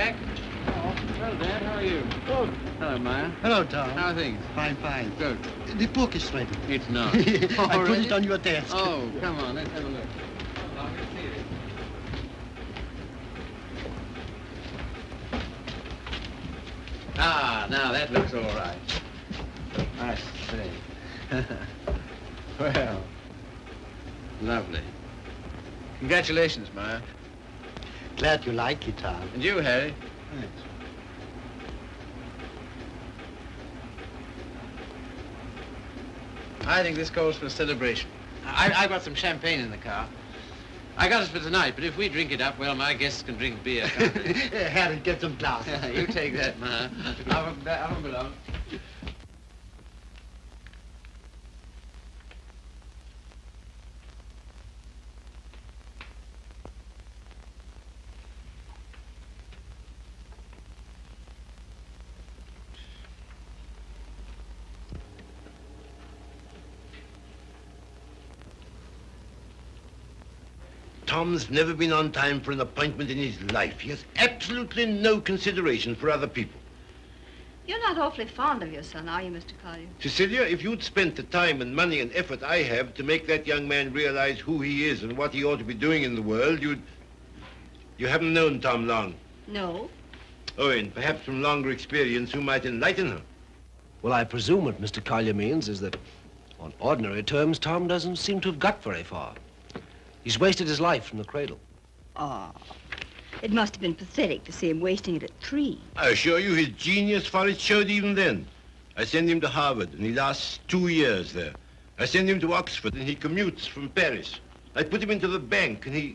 Jack. Oh, Hello, Dad. How are you? oh. Hello, Maya. Hello, Tom. How are things? Fine, fine. Good. The book is ready. It's not. I put Already? it on your desk. Oh, come on. Let's have a look. Hold on, let's see it. Ah, now that looks all right. I see. Well, lovely. Congratulations, Maya. Glad you like it, Tom. And you, Harry. Thanks. I think this calls for a celebration. I've got some champagne in the car. I got it for tonight, but if we drink it up, well, my guests can drink beer, can't they? Harry, get some glasses. You take that, Ma. I don't belong. Tom's never been on time for an appointment in his life. He has absolutely no consideration for other people. You're not awfully fond of your son, are you, Mr. Collier? Cecilia, if you'd spent the time and money and effort I have to make that young man realize who he is and what he ought to be doing in the world, You haven't known Tom long. No. Oh, and perhaps from longer experience you might enlighten her. Well, I presume what Mr. Collier means is that, on ordinary terms, Tom doesn't seem to have got very far. He's wasted his life from the cradle. Oh, it must have been pathetic to see him wasting it at 3. I assure you his genius for it showed even then. I send him to Harvard, and he lasts 2 years there. I send him to Oxford, and he commutes from Paris. I put him into the bank, and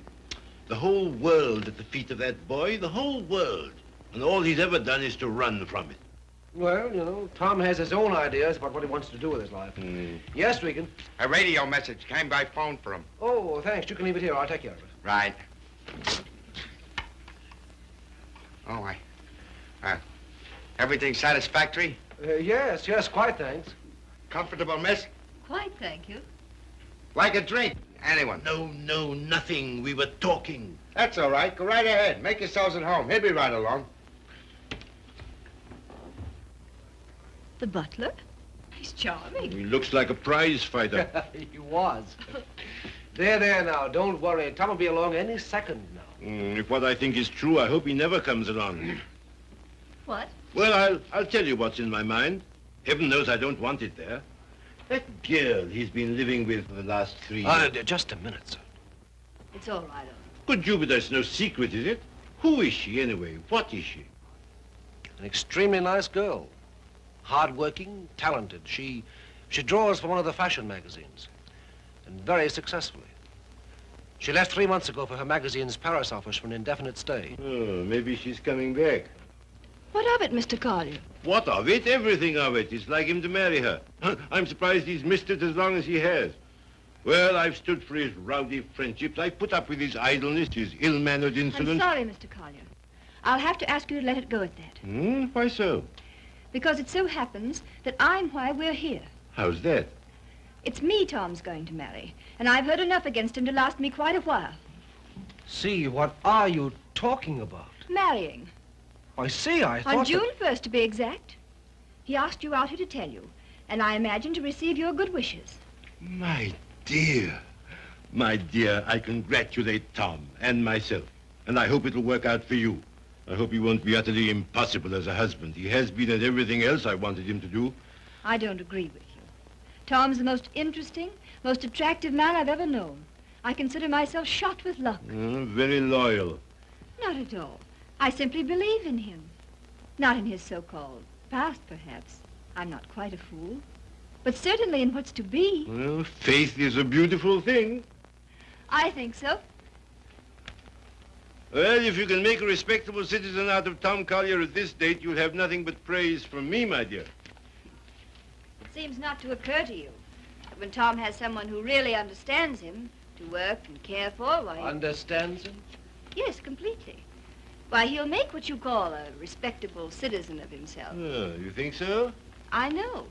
the whole world at the feet of that boy, the whole world. And all he's ever done is to run from it. Well, you know, Tom has his own ideas about what he wants to do with his life. Yes, Regan? A radio message came by phone for him. Oh, thanks. You can leave it here. I'll take care of it. Right. Oh, everything satisfactory? Yes, quite, thanks. Comfortable, miss? Quite, thank you. Like a drink? Anyone? No, nothing. We were talking. That's all right. Go right ahead. Make yourselves at home. He'll be right along. The butler? He's charming. He looks like a prize fighter. He was. There now. Don't worry. Tom will be along any second now. If what I think is true, I hope he never comes along. What? Well, I'll tell you what's in my mind. Heaven knows I don't want it there. That girl he's been living with for the last 3 years. Just a minute, sir. It's all right, Good Jupiter, it's no secret, is it? Who is she, anyway? What is she? An extremely nice girl. Hard-working, talented. She draws for one of the fashion magazines. And very successfully. She left 3 months ago for her magazine's Paris office for an indefinite stay. Oh, maybe she's coming back. What of it, Mr. Collier? What of it? Everything of it. It's like him to marry her. I'm surprised he's missed it as long as he has. Well, I've stood for his rowdy friendships. I put up with his idleness, his ill-mannered insolence. I'm sorry, Mr. Collier. I'll have to ask you to let it go at that. Why so? Because it so happens that I'm why we're here. How's that? It's me Tom's going to marry, and I've heard enough against him to last me quite a while. See, what are you talking about? Marrying. I see, I thought On June 1st, to be exact. He asked you out here to tell you, and I imagine to receive your good wishes. My dear, I congratulate Tom and myself, and I hope it'll work out for you. I hope he won't be utterly impossible as a husband. He has been at everything else I wanted him to do. I don't agree with you. Tom's the most interesting, most attractive man I've ever known. I consider myself shot with luck. Very loyal. Not at all. I simply believe in him. Not in his so-called past, perhaps. I'm not quite a fool. But certainly in what's to be. Well, faith is a beautiful thing. I think so. Well, if you can make a respectable citizen out of Tom Collier at this date, you'll have nothing but praise from me, my dear. It seems not to occur to you that when Tom has someone who really understands him to work and care for, why... Understands him? Yes, completely. Why, he'll make what you call a respectable citizen of himself. Oh, you think so? I know.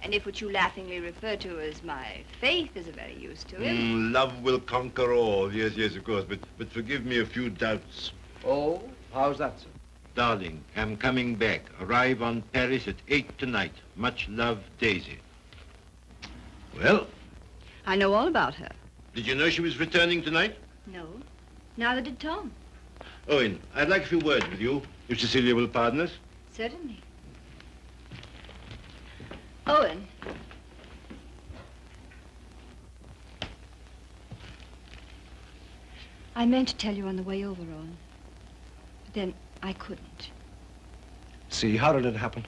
And if what you laughingly refer to as my faith is of any use to him... Love will conquer all. Yes, of course. But forgive me a few doubts. Oh, how's that, sir? Darling, I'm coming back. Arrive on Paris at 8 tonight. Much love, Daisy. Well, I know all about her. did you know she was returning tonight? No, neither did Tom. Owen, I'd like a few words with you, if Cecilia will pardon us. Certainly. Owen. I meant to tell you on the way over, Owen. But then I couldn't. See, how did it happen?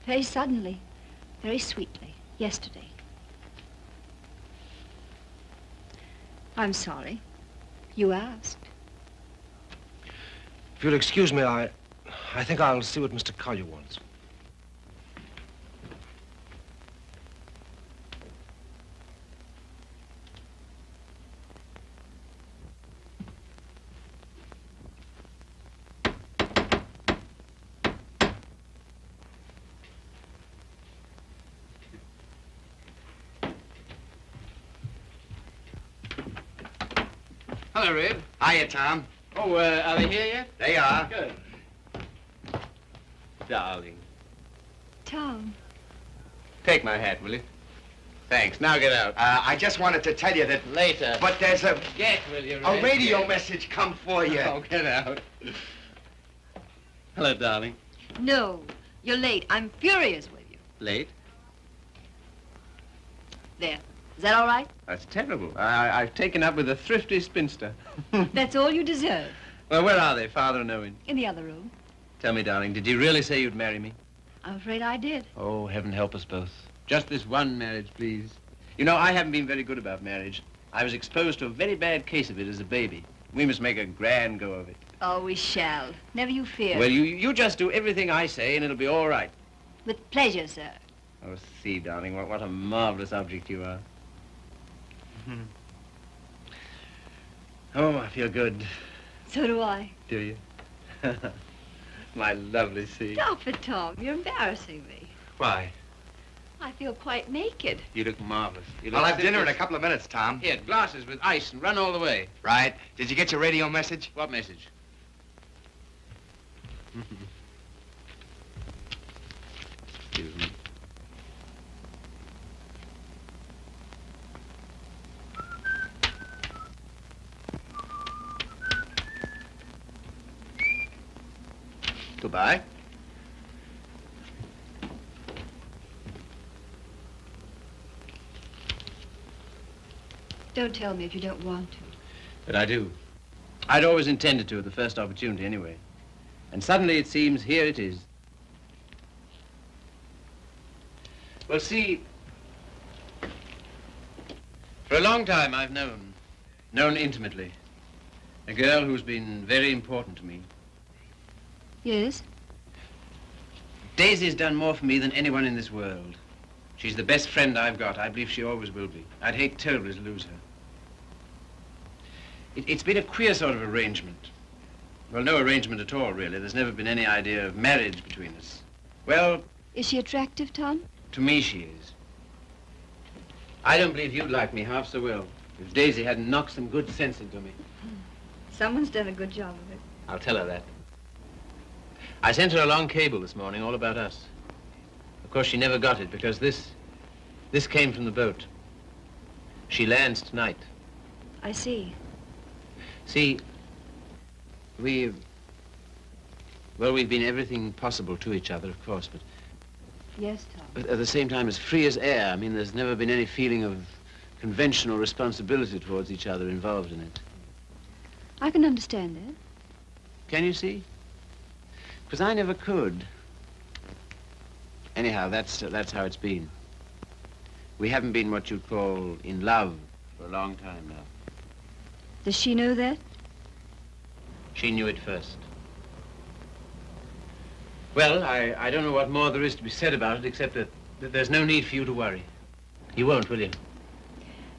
Very suddenly, very sweetly, yesterday. I'm sorry. You asked. If you'll excuse me, I think I'll see what Mr. Collier wants. Hello, Red. Hiya, Tom. Oh, are they here yet? They are. Good. Darling. Tom. Take my hat, will you? Thanks. Now get out. I just wanted to tell you that... Later. But there's a Get, will you, Red? radio Get. message come for you. Oh, get out. Hello, darling. No, you're late. I'm furious with you. Late? There. Is that all right? That's terrible. I've taken up with a thrifty spinster. That's all you deserve. Well, where are they, Father and Owen? In the other room. Tell me, darling, did you really say you'd marry me? I'm afraid I did. Oh, heaven help us both. Just this one marriage, please. You know, I haven't been very good about marriage. I was exposed to a very bad case of it as a baby. We must make a grand go of it. Oh, we shall. Never you fear. Well, you just do everything I say, and it'll be all right. With pleasure, sir. Oh, see, darling, what a marvelous object you are. Oh, I feel good. So do I. Do you? My lovely sea. Stop it, Tom. You're embarrassing me. Why? I feel quite naked. You look marvelous. You look I'll have dinner in a just- couple of minutes, Tom. Here, glasses with ice and run all the way. Right. Did you get your radio message? What message? Excuse me. Goodbye. Don't tell me if you don't want to. But I do. I'd always intended to at the first opportunity anyway. And suddenly it seems here it is. Well, see, for a long time I've known intimately, a girl who's been very important to me. Yes? Daisy's done more for me than anyone in this world. She's the best friend I've got. I believe she always will be. I'd hate terribly to lose her. It's been a queer sort of arrangement. Well, no arrangement at all, really. There's never been any idea of marriage between us. Well, Is she attractive, Tom? to me she is. I don't believe you'd like me half so well if Daisy hadn't knocked some good sense into me. Someone's done a good job of it. I'll tell her that. I sent her a long cable this morning all about us. Of course, she never got it because this came from the boat. She lands tonight. I see. See, we've been everything possible to each other, of course, Yes, Tom. but at the same time as free as air. I mean, there's never been any feeling of conventional responsibility towards each other involved in it. I can understand that. Can you see? Because I never could. Anyhow, that's how it's been. We haven't been what you'd call in love for a long time now. Does she know that? She knew it first. Well, I don't know what more there is to be said about it, except that there's no need for you to worry. You won't, will you?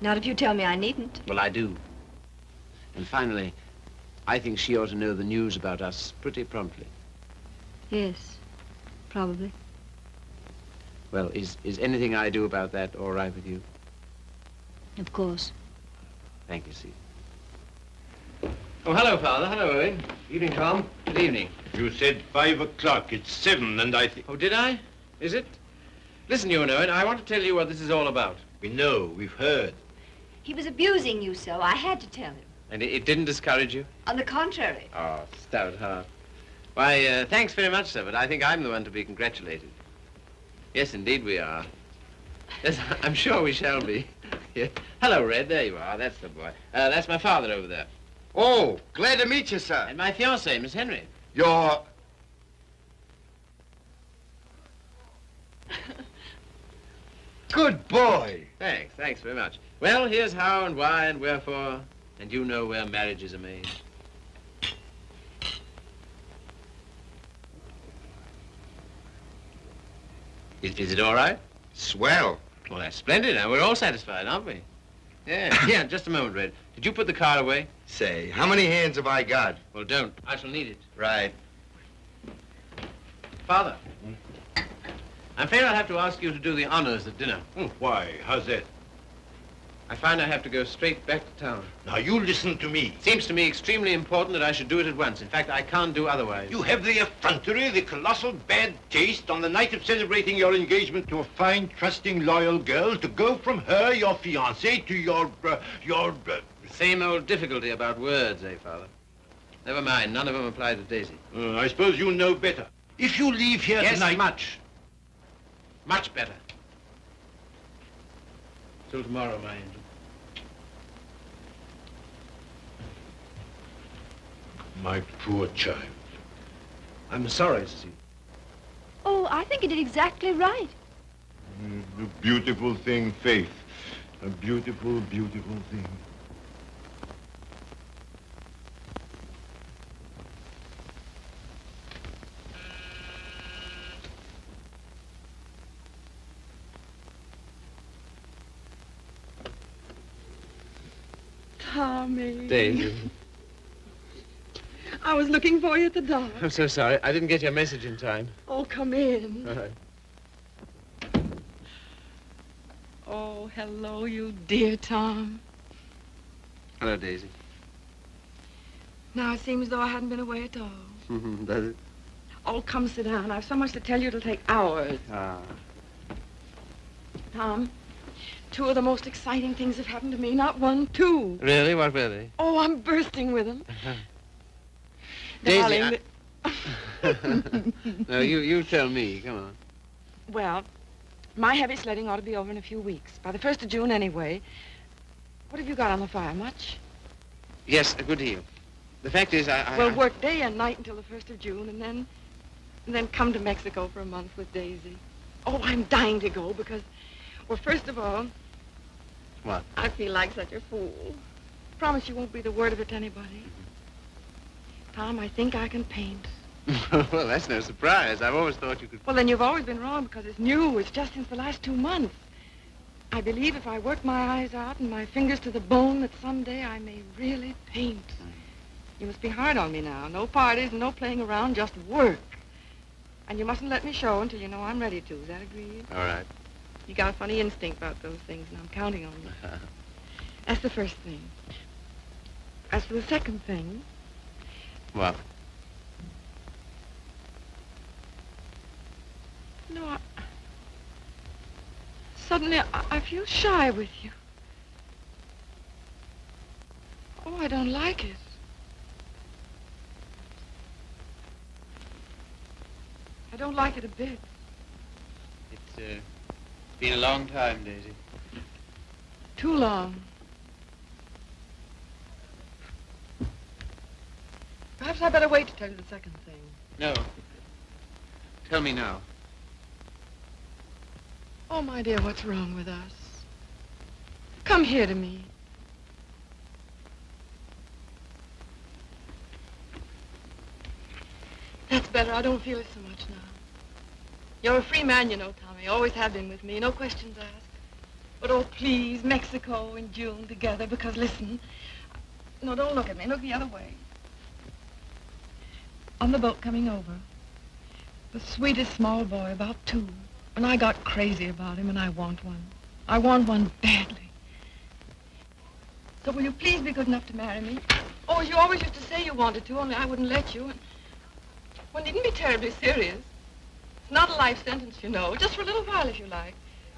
Not if you tell me I needn't. Well, I do. And finally, I think she ought to know the news about us pretty promptly. Yes, probably. Well, is anything I do about that all right with you? Of course. Thank you, Steve. Oh, hello, Father. Hello, Owen. Evening, Tom. Good evening. You said 5 o'clock. It's 7, and I think... Oh, did I? Is it? Listen, you know it. I want to tell you what this is all about. We know. We've heard. He was abusing you so. I had to tell him. And it didn't discourage you? On the contrary. Oh, stout heart. Why, thanks very much, sir, but I think I'm the one to be congratulated. Yes, indeed we are. Yes, I'm sure we shall be. Yeah. Hello, Red. There you are. That's the boy. That's my father over there. Oh, glad to meet you, sir. And my fiancée, Miss Henry. You're... Good boy. Thanks very much. Well, here's how and why and wherefore, and you know where marriages are made. Is it all right? Swell. Well, that's splendid. Now, we're all satisfied, aren't we? Yeah, yeah, just a moment, Red. Did you put the card away? Say, how many hands have I got? Well, don't. I shall need it. Right. Father, I'm afraid I'll have to ask you to do the honors at dinner. Why? How's that? I find I have to go straight back to town. Now, you listen to me. Seems to me extremely important that I should do it at once. In fact, I can't do otherwise. You have the effrontery, the colossal bad taste on the night of celebrating your engagement to a fine, trusting, loyal girl to go from her, your fiancé, to your... Same old difficulty about words, eh, Father? Never mind. None of them apply to Daisy. I suppose you know better. If you leave here Yes, tonight... much. Much better. Till tomorrow, my angel. My poor child. I'm sorry, Cecile. Oh, I think he did exactly right. A beautiful thing, Faith. A beautiful, beautiful thing. Tommy. Daisy. I was looking for you at the door. I'm so sorry. I didn't get your message in time. Oh, come in. All right. Oh, hello, you dear Tom. Hello, Daisy. Now it seems as though I hadn't been away at all. Does it? Oh, come sit down. I've so much to tell you it'll take hours. Ah. Tom, two of the most exciting things have happened to me. Not one, two. Really? What were they? Oh, I'm bursting with them. Daisy, Darling, No, you tell me. Come on. well, my heavy sledding ought to be over in a few weeks. By the 1st of June, anyway. What have you got on the fire? Much? Yes, a good deal. The fact is, We'll work day and night until the 1st of June, and then come to Mexico for a month with Daisy. Oh, I'm dying to go because, well, first of all... What? I feel like such a fool. Promise you won't breathe a word of it to anybody. Tom, I think I can paint. Well, that's no surprise. I've always thought you could... Well, then you've always been wrong because it's new. It's just since the last 2 months. I believe if I work my eyes out and my fingers to the bone that someday I may really paint. You must be hard on me now. No parties and no playing around, just work. And you mustn't let me show until you know I'm ready to. Is that agreed? All right. You got a funny instinct about those things, and I'm counting on you. That's the first thing. As for the second thing... What? No, suddenly I feel shy with you. Oh, I don't like it. I don't like it a bit. It's been a long time, Daisy. Too long. Perhaps I better wait to tell you the second thing. No. Tell me now. Oh, my dear, what's wrong with us? Come here to me. That's better. I don't feel it so much now. You're a free man, you know, Tommy. Always have been with me. No questions asked. But, oh, please, Mexico in June together, because, listen. No, don't look at me. Look the other way. On the boat coming over, the sweetest small boy, about 2. And I got crazy about him, and I want one. I want one badly. So will you please be good enough to marry me? Oh, as you always used to say you wanted to, only I wouldn't let you. And... One needn't be terribly serious. It's not a life sentence, you know. Just for a little while, if you like.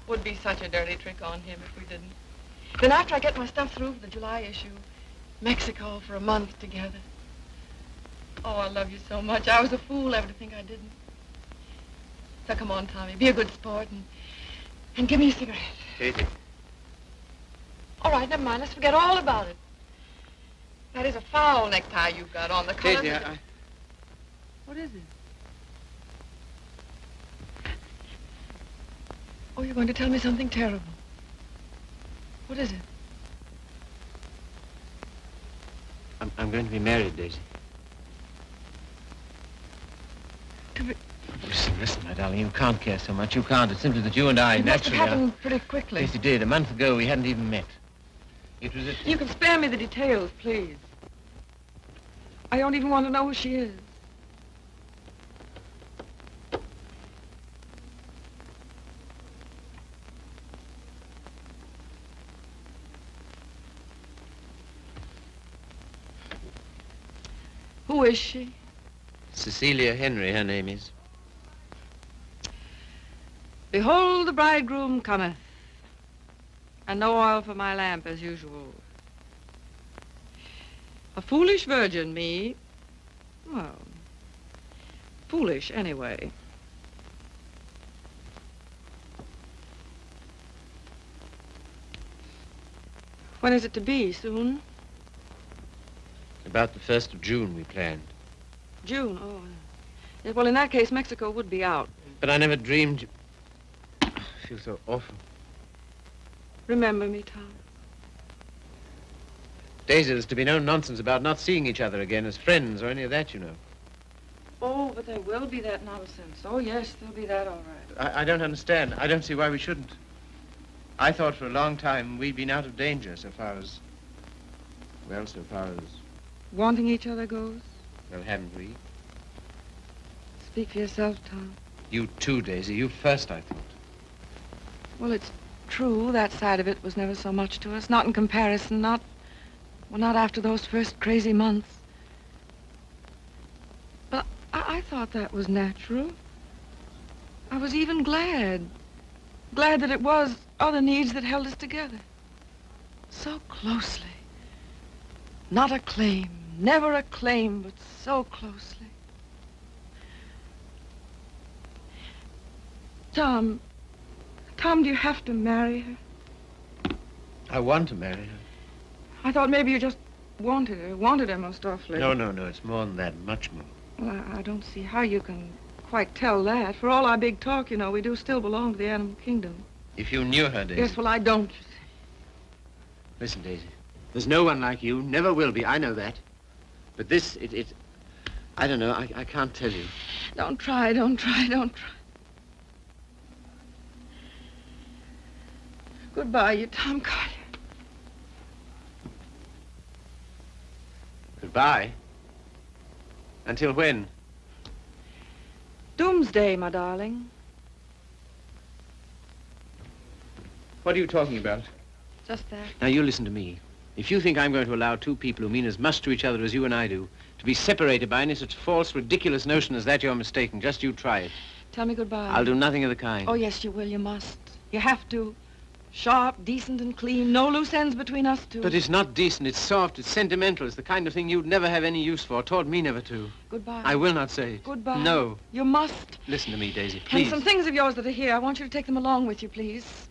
Would be such a dirty trick on him if we didn't. Then after I get my stuff through for the July issue, Mexico for a month together. Oh, I love you so much. I was a fool ever to think I didn't. So come on, Tommy. Be a good sport and give me a cigarette. Daisy. All right, never mind. Let's forget all about it. That is a foul necktie you've got on. The color. Daisy, What is it? Oh, you're going to tell me something terrible. What is it? I'm going to be married, Daisy. To be... Listen, my darling, you can't care so much. You can't. It's simply that you and I It must have naturally happened pretty quickly. Yes, it did. A month ago, we hadn't even met. It was at... You can spare me the details, please. I don't even want to know who she is. Who is she? Cecilia Henry, her name is. Behold, the bridegroom cometh, and no oil for my lamp as usual. A foolish virgin, me. Well, foolish anyway. When is it to be? Soon? About the 1st of June, we planned. June, oh. Yeah, well, in that case, Mexico would be out. But I never dreamed... I feel so awful. Remember me, Tom. Daisy, there's to be no nonsense about not seeing each other again as friends or any of that, you know. Oh, but there will be that nonsense. Oh, yes, there'll be that, all right. I don't understand. I don't see why we shouldn't. I thought for a long time we'd been out of danger so far as... Well, so far as... Wanting each other goes? Well, haven't we? Speak for yourself, Tom. You too, Daisy. You first, I thought. Well, it's true. That side of it was never so much to us. Not in comparison. Not after those first crazy months. But I thought that was natural. I was even glad. Glad that it was other needs that held us together. So closely. Not a claim. Never a claim, but so closely. Tom, do you have to marry her? I want to marry her. I thought maybe you just wanted her most awfully. No, it's more than that, much more. Well, I don't see how you can quite tell that. For all our big talk, you know, we do still belong to the animal kingdom. If you knew her, Daisy... Yes, well, I don't, you see. Listen, Daisy, there's no one like you, never will be, I know that. But this, I don't know, I can't tell you. Don't try. Goodbye, you Tom Carter. Goodbye. Until when? Doomsday, my darling. What are you talking about? Just that. Now, you listen to me. If you think I'm going to allow two people who mean as much to each other as you and I do to be separated by any such false, ridiculous notion as that, you're mistaken. Just you try it. Tell me goodbye. I'll do nothing of the kind. Oh, yes, you will. You must. You have to. Sharp, decent, and clean. No loose ends between us two. But it's not decent. It's soft. It's sentimental. It's the kind of thing you'd never have any use for. Taught me never to. Goodbye. I will not say it. Goodbye. No. You must. Listen to me, Daisy, please. And some things of yours that are here. I want you to take them along with you, please.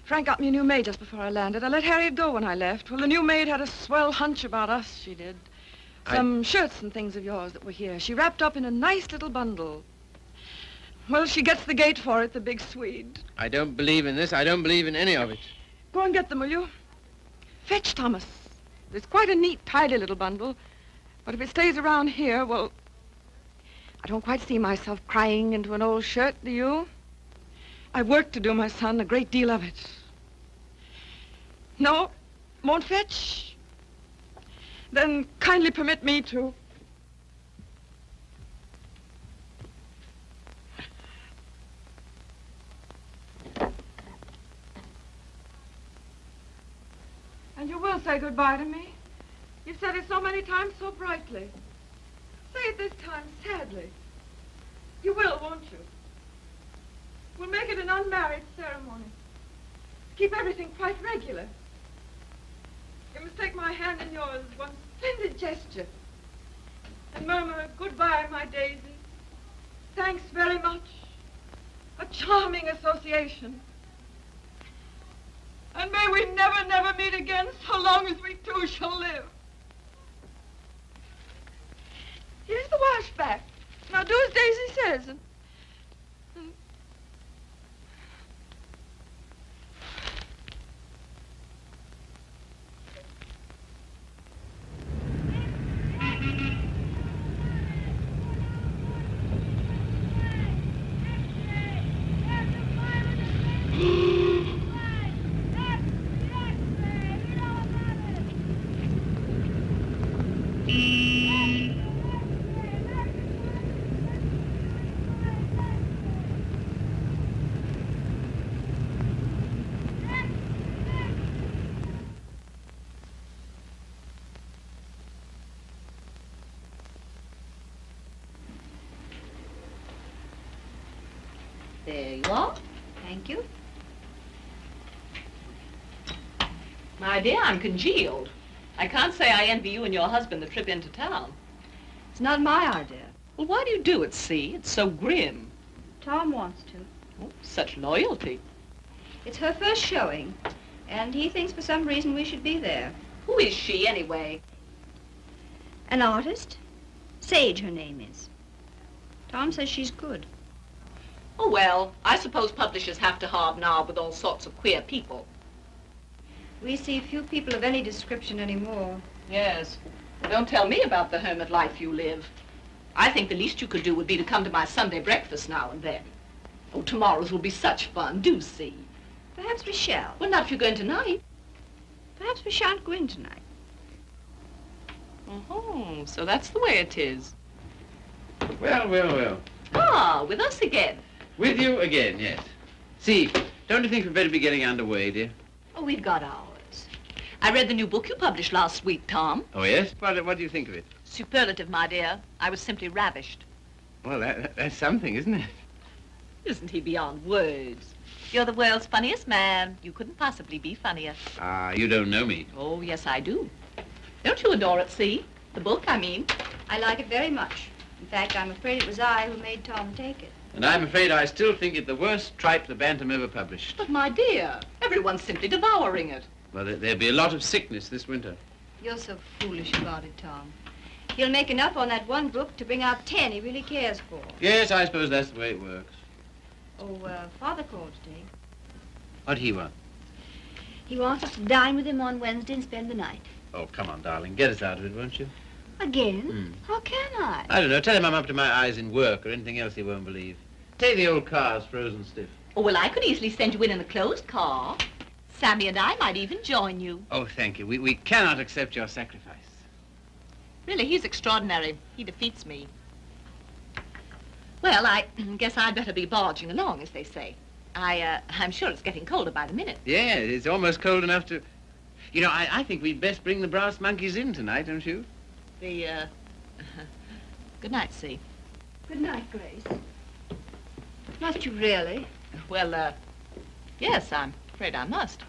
Frank got me a new maid just before I landed. I let Harriet go when I left. Well, the new maid had a swell hunch about us, she did. Some shirts and things of yours that were here. She wrapped up in a nice little bundle. Well, she gets the gate for it, the big Swede. I don't believe in this. I don't believe in any of it. Go and get them, will you? Fetch Thomas. It's quite a neat, tidy little bundle. But if it stays around here, well, I don't quite see myself crying into an old shirt, do you? I've work to do, my son, a great deal of it. No? Won't fetch? Then kindly permit me to. And you will say goodbye to me? You've said it so many times so brightly. Say it this time sadly. You will, won't you? We'll make it an unmarried ceremony. Keep everything quite regular. You must take my hand in yours, one splendid gesture, and murmur, goodbye, my Daisy. Thanks very much. A charming association. And may we never, never meet again so long as we two shall live. Here's the washback. Now do as Daisy says. And There you are. Thank you. My dear, I'm congealed. I can't say I envy you and your husband the trip into town. It's not my idea. Well, why do you do it, see? It's so grim. Tom wants to. Oh, such loyalty. It's her first showing, and he thinks for some reason we should be there. Who is she, anyway? An artist? Sage, her name is. Tom says she's good. Oh, well, I suppose publishers have to hobnob with all sorts of queer people. We see few people of any description anymore. Yes. Don't tell me about the hermit life you live. I think the least you could do would be to come to my Sunday breakfast now and then. Oh, tomorrow's will be such fun. Do see. Perhaps we shall. Well, not if you're going tonight. Perhaps we shan't go in tonight. Oh, so that's the way it is. Well, well, well. Ah, with us again. With you again, yes. See, don't you think we'd better be getting underway, dear? Oh, we've got ours. I read the new book you published last week, Tom. Oh, yes? What do you think of it? Superlative, my dear. I was simply ravished. Well, that's something, isn't it? Isn't he beyond words? You're the world's funniest man. You couldn't possibly be funnier. Ah, you don't know me. Oh, yes, I do. Don't you adore it, see? The book, I mean. I like it very much. In fact, I'm afraid it was I who made Tom take it. And I'm afraid I still think it the worst tripe the Bantam ever published. But, my dear, everyone's simply devouring it. Well, there'll be a lot of sickness this winter. You're so foolish about it, Tom. He'll make enough on that one book to bring out 10 he really cares for. Yes, I suppose that's the way it works. Oh, Father called today. What'd he want? He wants us to dine with him on Wednesday and spend the night. Oh, come on, darling. Get us out of it, won't you? Again? How can I? I don't know. Tell him I'm up to my eyes in work or anything else he won't believe. Take the old car's frozen stiff. Oh, well, I could easily send you in a closed car. Sammy and I might even join you. Oh, thank you. We cannot accept your sacrifice. Really, he's extraordinary. He defeats me. Well, I guess I'd better be barging along, as they say. I'm sure it's getting colder by the minute. Yeah, it's almost cold enough to... You know, I think we'd best bring the brass monkeys in tonight, don't you? Good night, See. Good night, Grace. Must you really? Well, yes, I'm afraid I must.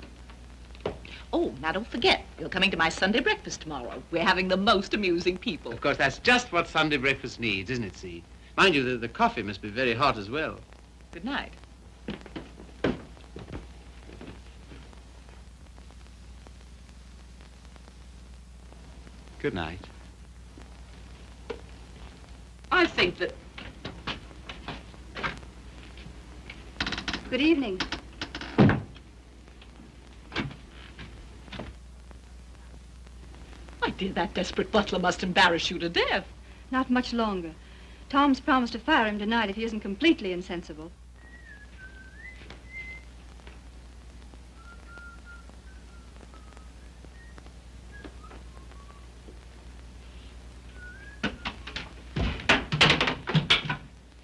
Oh, now don't forget, you're coming to my Sunday breakfast tomorrow. We're having the most amusing people. Of course, that's just what Sunday breakfast needs, isn't it, See? Mind you, the coffee must be very hot as well. Good night. Good night. I think that... Good evening. My dear, that desperate butler must embarrass you to death. Not much longer. Tom's promised to fire him tonight if he isn't completely insensible.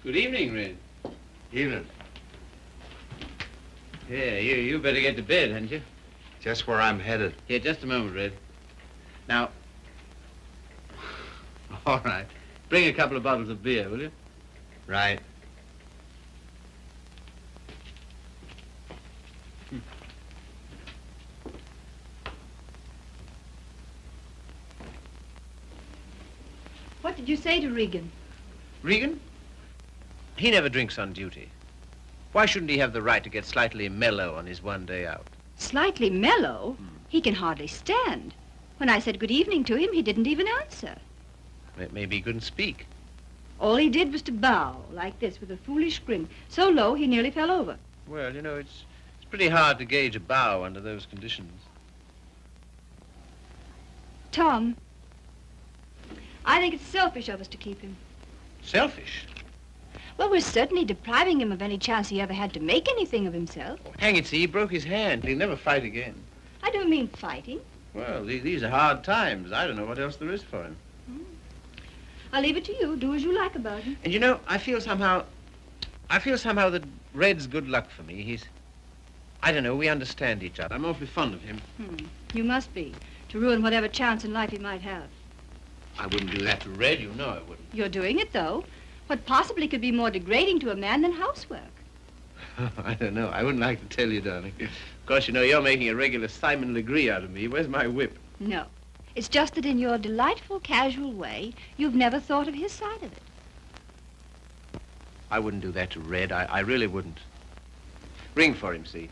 Good evening, Red. Evening. Yeah, you better get to bed, hadn't you? Just where I'm headed. Here, just a moment, Red. Now, all right. Bring a couple of bottles of beer, will you? Right. What did you say to Regan? Regan? He never drinks on duty. Why shouldn't he have the right to get slightly mellow on his one day out? Slightly mellow? He can hardly stand. When I said good evening to him, he didn't even answer. Maybe he couldn't speak. All he did was to bow, like this, with a foolish grin, so low he nearly fell over. Well, you know, it's pretty hard to gauge a bow under those conditions. Tom, I think it's selfish of us to keep him. Selfish? Well, we're certainly depriving him of any chance he ever had to make anything of himself. Oh, hang it, see, he broke his hand. He'll never fight again. I don't mean fighting. Well, these are hard times. I don't know what else there is for him. I'll leave it to you. Do as you like about him. And you know, I feel somehow that Red's good luck for me. I don't know, we understand each other. I'm awfully fond of him. You must be, to ruin whatever chance in life he might have. I wouldn't do that to Red, you know I wouldn't. You're doing it, though. What possibly could be more degrading to a man than housework? I don't know. I wouldn't like to tell you, darling. Of course, you know, you're making a regular Simon Legree out of me. Where's my whip? No. It's just that in your delightful, casual way, you've never thought of his side of it. I wouldn't do that to Red. I really wouldn't. Ring for him, see?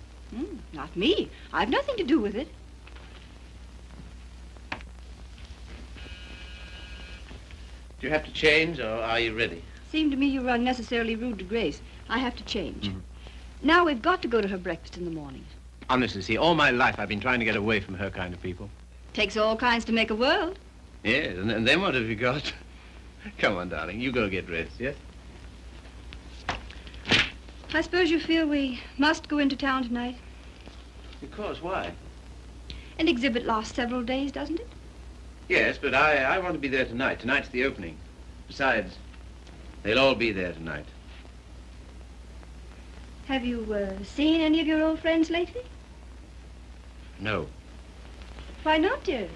Not me. I've nothing to do with it. Do you have to change, or are you ready? Seemed to me you were unnecessarily rude to Grace. I have to change. Now we've got to go to her breakfast in the morning. Honestly, see, all my life I've been trying to get away from her kind of people. Takes all kinds to make a world. Yes, and then what have you got? Come on, darling, you go get dressed, yes? I suppose you feel we must go into town tonight. Of course, why? An exhibit lasts several days, doesn't it? Yes, but I want to be there tonight. Tonight's the opening. Besides, they'll all be there tonight. Have you seen any of your old friends lately? No. Why not, dearest?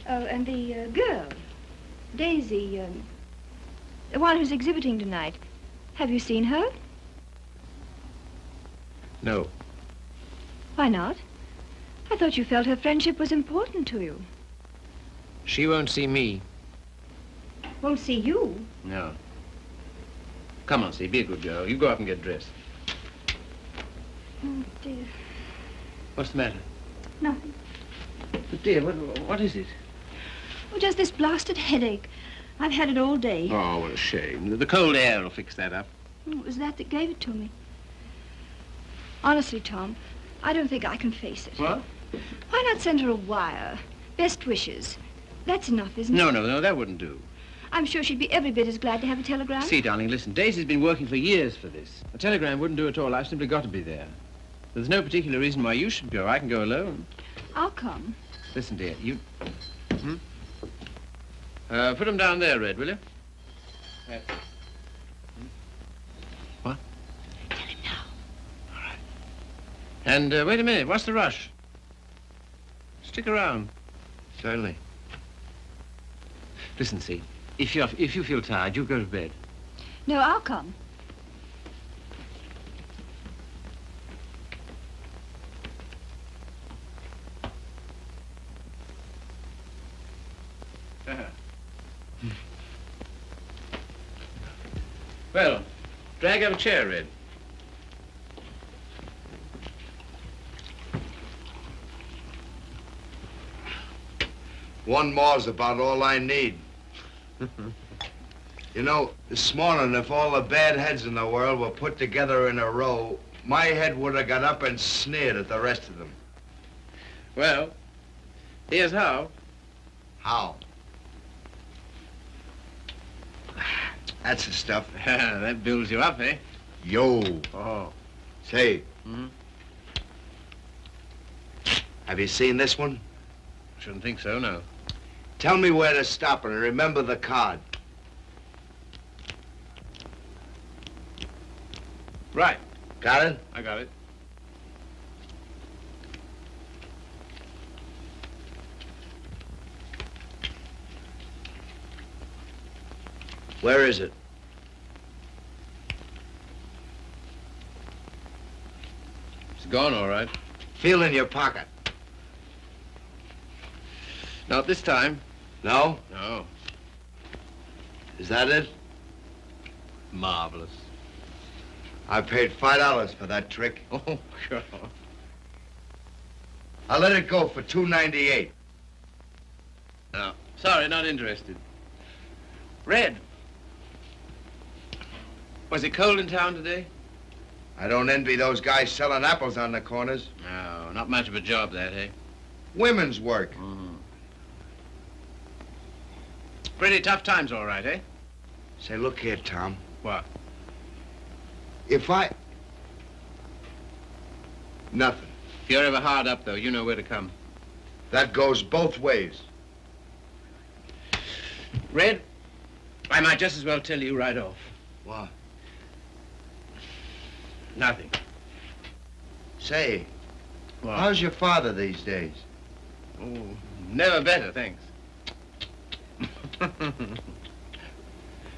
Oh, and the girl, Daisy, the one who's exhibiting tonight. Have you seen her? No. Why not? I thought you felt her friendship was important to you. She won't see me. Won't see you? No. Come on, see, be a good girl. You go up and get dressed. Oh, dear. What's the matter? Nothing. But dear, what is it? Oh, just this blasted headache. I've had it all day. Oh, what a shame. The cold air will fix that up. Oh, it was that gave it to me. Honestly, Tom, I don't think I can face it. What? Why not send her a wire? Best wishes. That's enough, isn't it? No, that wouldn't do. I'm sure she'd be every bit as glad to have a telegram. See, darling, listen, Daisy's been working for years for this. A telegram wouldn't do at all. I've simply got to be there. There's no particular reason why you should go. I can go alone. I'll come. Listen, dear, you... put them down there, Red, will you? What? Tell him now. All right. And wait a minute. What's the rush? Stick around. Certainly. Listen, see, if you feel tired, you go to bed. No, I'll come. Well, drag up a chair, Red. One more's about all I need. You know, this morning, if all the bad heads in the world were put together in a row, my head would have got up and sneered at the rest of them. Well, here's how. How? That's the stuff. That builds you up, eh? Yo. Oh. Say, Mm-hmm. have you seen this one? Shouldn't think so, no. Tell me where to stop and remember the card. Right. Got it? I got it. Where is it? It's gone, all right. Feel in your pocket. Not this time. No? No. Is that it? Marvelous. I paid $5 for that trick. Oh, sure. I'll let it go for $2.98. No, sorry, not interested. Red. Was it cold in town today? I don't envy those guys selling apples on the corners. No, not much of a job, that, eh? Women's work. Pretty tough times, all right, eh? Say, look here, Tom. What? If I... Nothing. If you're ever hard up, though, you know where to come. That goes both ways. Red, I might just as well tell you right off. What? Nothing. Say, What? how's your father these days? Oh, never better, thanks.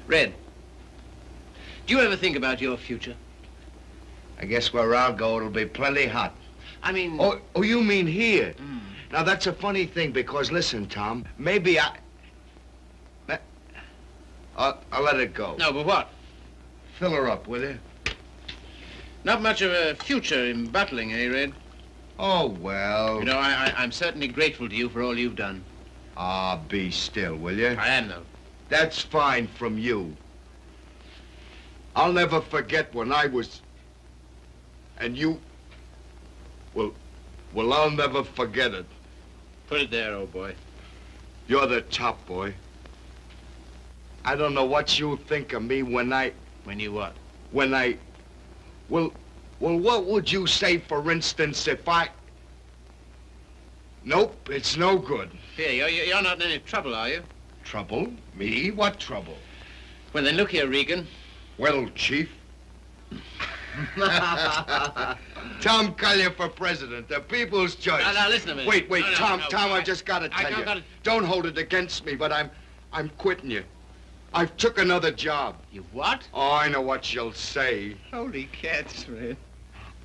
Red, do you ever think about your future? I guess where I'll go, it'll be plenty hot. I mean... Oh, you mean here? Mm. Now, that's a funny thing, because listen, Tom, maybe I'll let it go. No, but what? Fill her up, will you? Not much of a future in battling, eh, Red? Oh, well. You know, I'm certainly grateful to you for all you've done. Ah, be still, will you? I am, though. That's fine from you. I'll never forget when I was... And you... Well, I'll never forget it. Put it there, old boy. You're the top, boy. I don't know what you think of me when I... When you what? When I... Well, what would you say, for instance, if I... Nope, it's no good. Here, you're not in any trouble, are you? Trouble? Me? What trouble? Well, then look here, Regan. Well, Chief. Tom Collier for president, the people's choice. Now, listen a minute. Wait, No, Tom, no, Tom, I I've just got to tell you. gotta- Don't hold it against me, but I'm quitting you. I've took another job. You what? Oh, I know what you'll say. Holy cats, Red.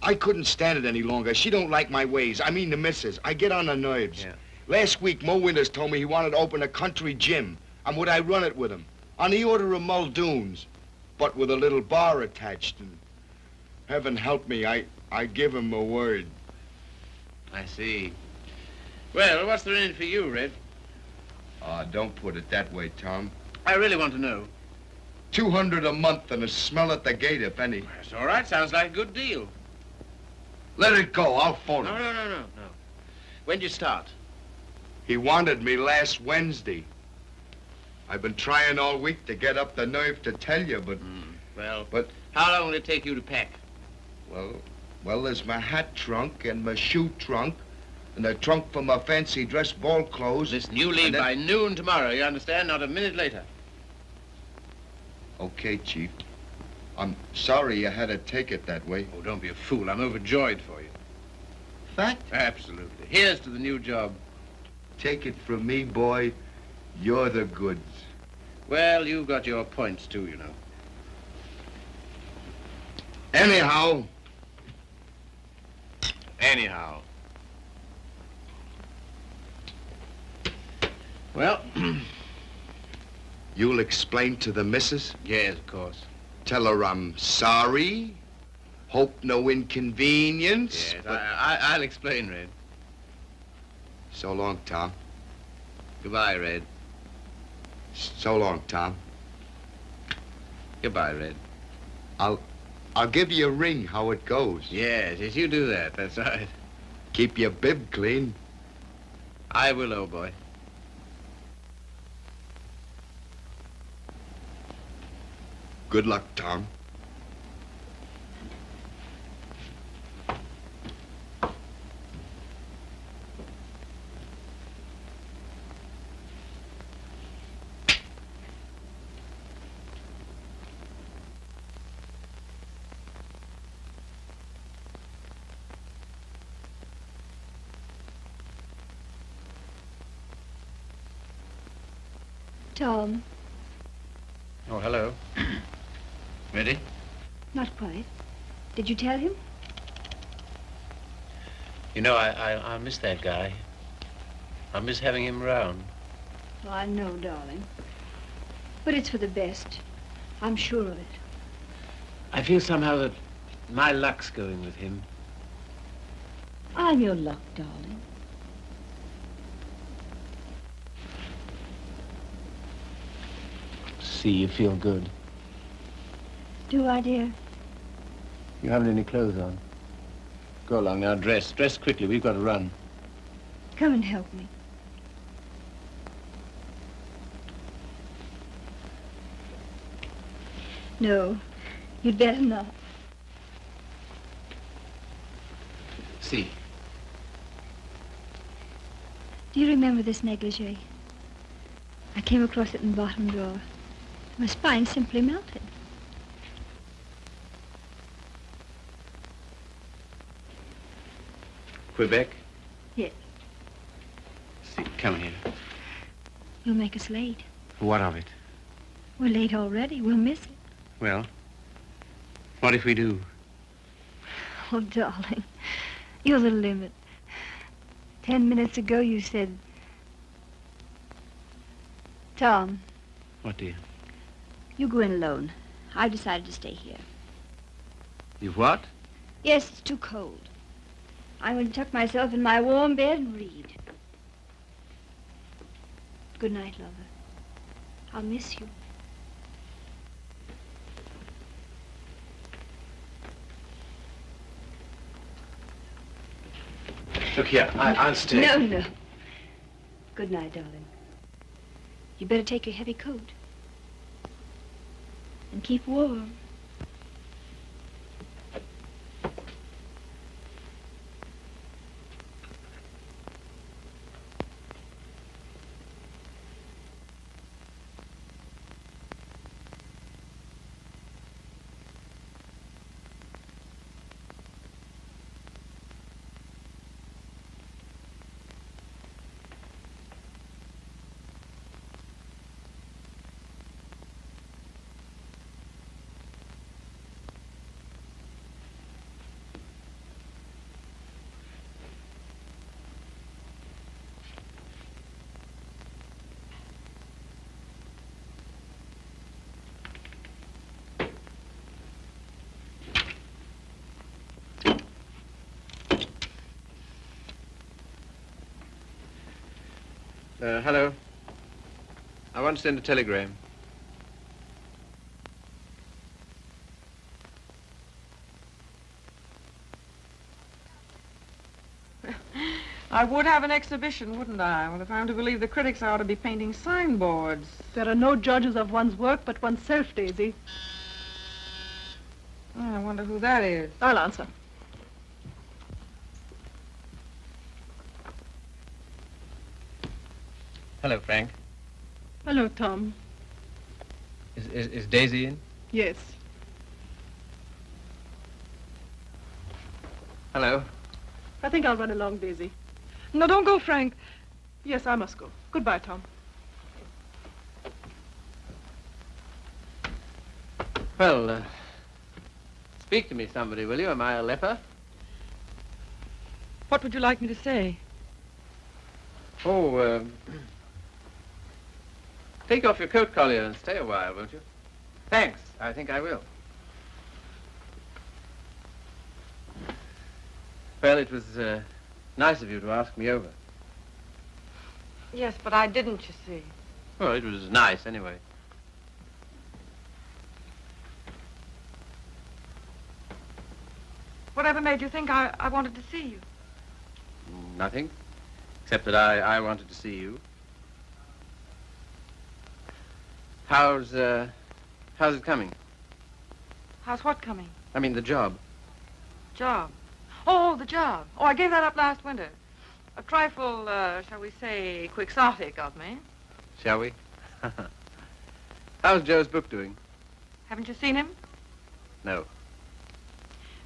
I couldn't stand it any longer. She don't like my ways. I mean the missus. I get on her nerves. Yeah. Last week, Mo Winters told me he wanted to open a country gym. And would I run it with him? On the order of Muldoon's, but with a little bar attached. And heaven help me, I give him a word. I see. Well, what's there in it for you, Red? Don't put it that way, Tom. I really want to know. 200 a month and a smell at the gate, if any. That's all right. Sounds like a good deal. Let it go. I'll phone him. No. When'd you start? He wanted me last Wednesday. I've been trying all week to get up the nerve to tell you, but... Well, But- how long will it take you to pack? Well, there's my hat trunk and my shoe trunk and a trunk for my fancy dress ball clothes. Listen, you leave And then- by noon tomorrow, you understand? Not a minute later. Okay, Chief. I'm sorry you had to take it that way. Oh, don't be a fool. I'm overjoyed for you. Fact? Absolutely. Here's to the new job. Take it from me, boy. You're the goods. Well, you've got your points, too, you know. Anyhow, Well, you'll explain to the missus? yes, of course. Tell her I'm sorry. Hope no inconvenience. Yes, but- I'll explain, Red. So long, Tom. Goodbye, Red. So long, Tom. Goodbye, Red. I'll give you a ring how it goes. Yes, you do that. That's right. Keep your bib clean. I will, old boy. Good luck, Tom. Tom, Oh, hello. Ready? not quite. Did you tell him? You know, I miss that guy. I miss having him around. Oh, I know, darling. But it's for the best. I'm sure of it. I feel somehow that my luck's going with him. I'm your luck, darling. See, you feel good. Do I, dear? You haven't any clothes on. Go along now, dress. Dress quickly, we've got to run. Come and help me. No, you'd better not. See. Do you remember this negligee? I came across it in the bottom drawer. My spine simply melted. Quebec? Yes. See, come here. You'll make us late. What of it? We're late already. We'll miss it. Well, what if we do? Oh, darling, you're the limit. 10 minutes ago you said... Tom, What, dear? you go in alone. I've decided to stay here. You've what? Yes, it's too cold. I'm going to tuck myself in my warm bed and read. Good night, lover. I'll miss you. Look here, I'll stay. No, no. Good night, darling. You better take your heavy coat. And keep warm. Hello. I want to send a telegram. I would have an exhibition, wouldn't I? Well, if I'm to believe the critics, I ought to be painting signboards. There are no judges of one's work but oneself, Daisy. Oh, I wonder who that is. I'll answer. Hello, Frank. Hello, Tom. Is Daisy in? Yes. Hello. I think I'll run along, Daisy. No, don't go, Frank. Yes, I must go. Goodbye, Tom. Well, speak to me, somebody, will you? Am I a leper? What would you like me to say? Oh, take off your coat collar and stay a while, won't you? Thanks. I think I will. Well, it was nice of you to ask me over. Yes, but I didn't, you see. Well, it was nice anyway. Whatever made you think I wanted to see you? Nothing, except that I wanted to see you. How's it coming? How's what coming? I mean, the job. Job. Oh, the job. Oh, I gave that up last winter. A trifle, shall we say, quixotic of me. Shall we? How's Joe's book doing? Haven't you seen him? No.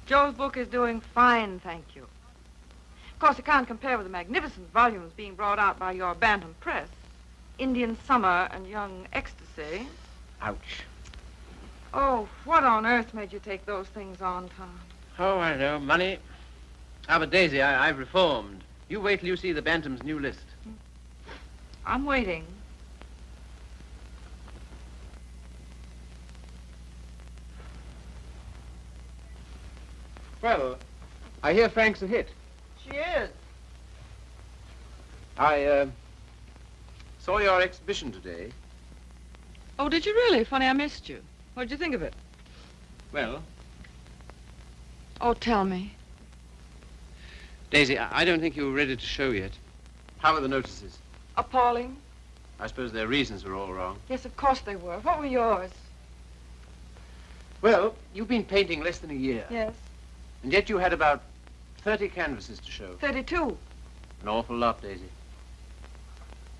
Joe's book is doing fine, thank you. Of course, it can't compare with the magnificent volumes being brought out by your Bantam Press. Indian Summer and Young Ecstasy. Ouch. Oh, what on earth made you take those things on, Tom? Oh, I know. Money. Ah, but Daisy, I've reformed. You wait till you see the Bantam's new list. I'm waiting. Well, I hear Frank's a hit. She is. I saw your exhibition today. Oh, did you really? Funny, I missed you. What did you think of it? Well, Oh, tell me. Daisy, I don't think you were ready to show yet. How were the notices? Appalling. I suppose their reasons were all wrong. Yes, of course they were. What were yours? Well, you've been painting less than a year. Yes. And yet you had about 30 canvases to show. 32. An awful lot, Daisy.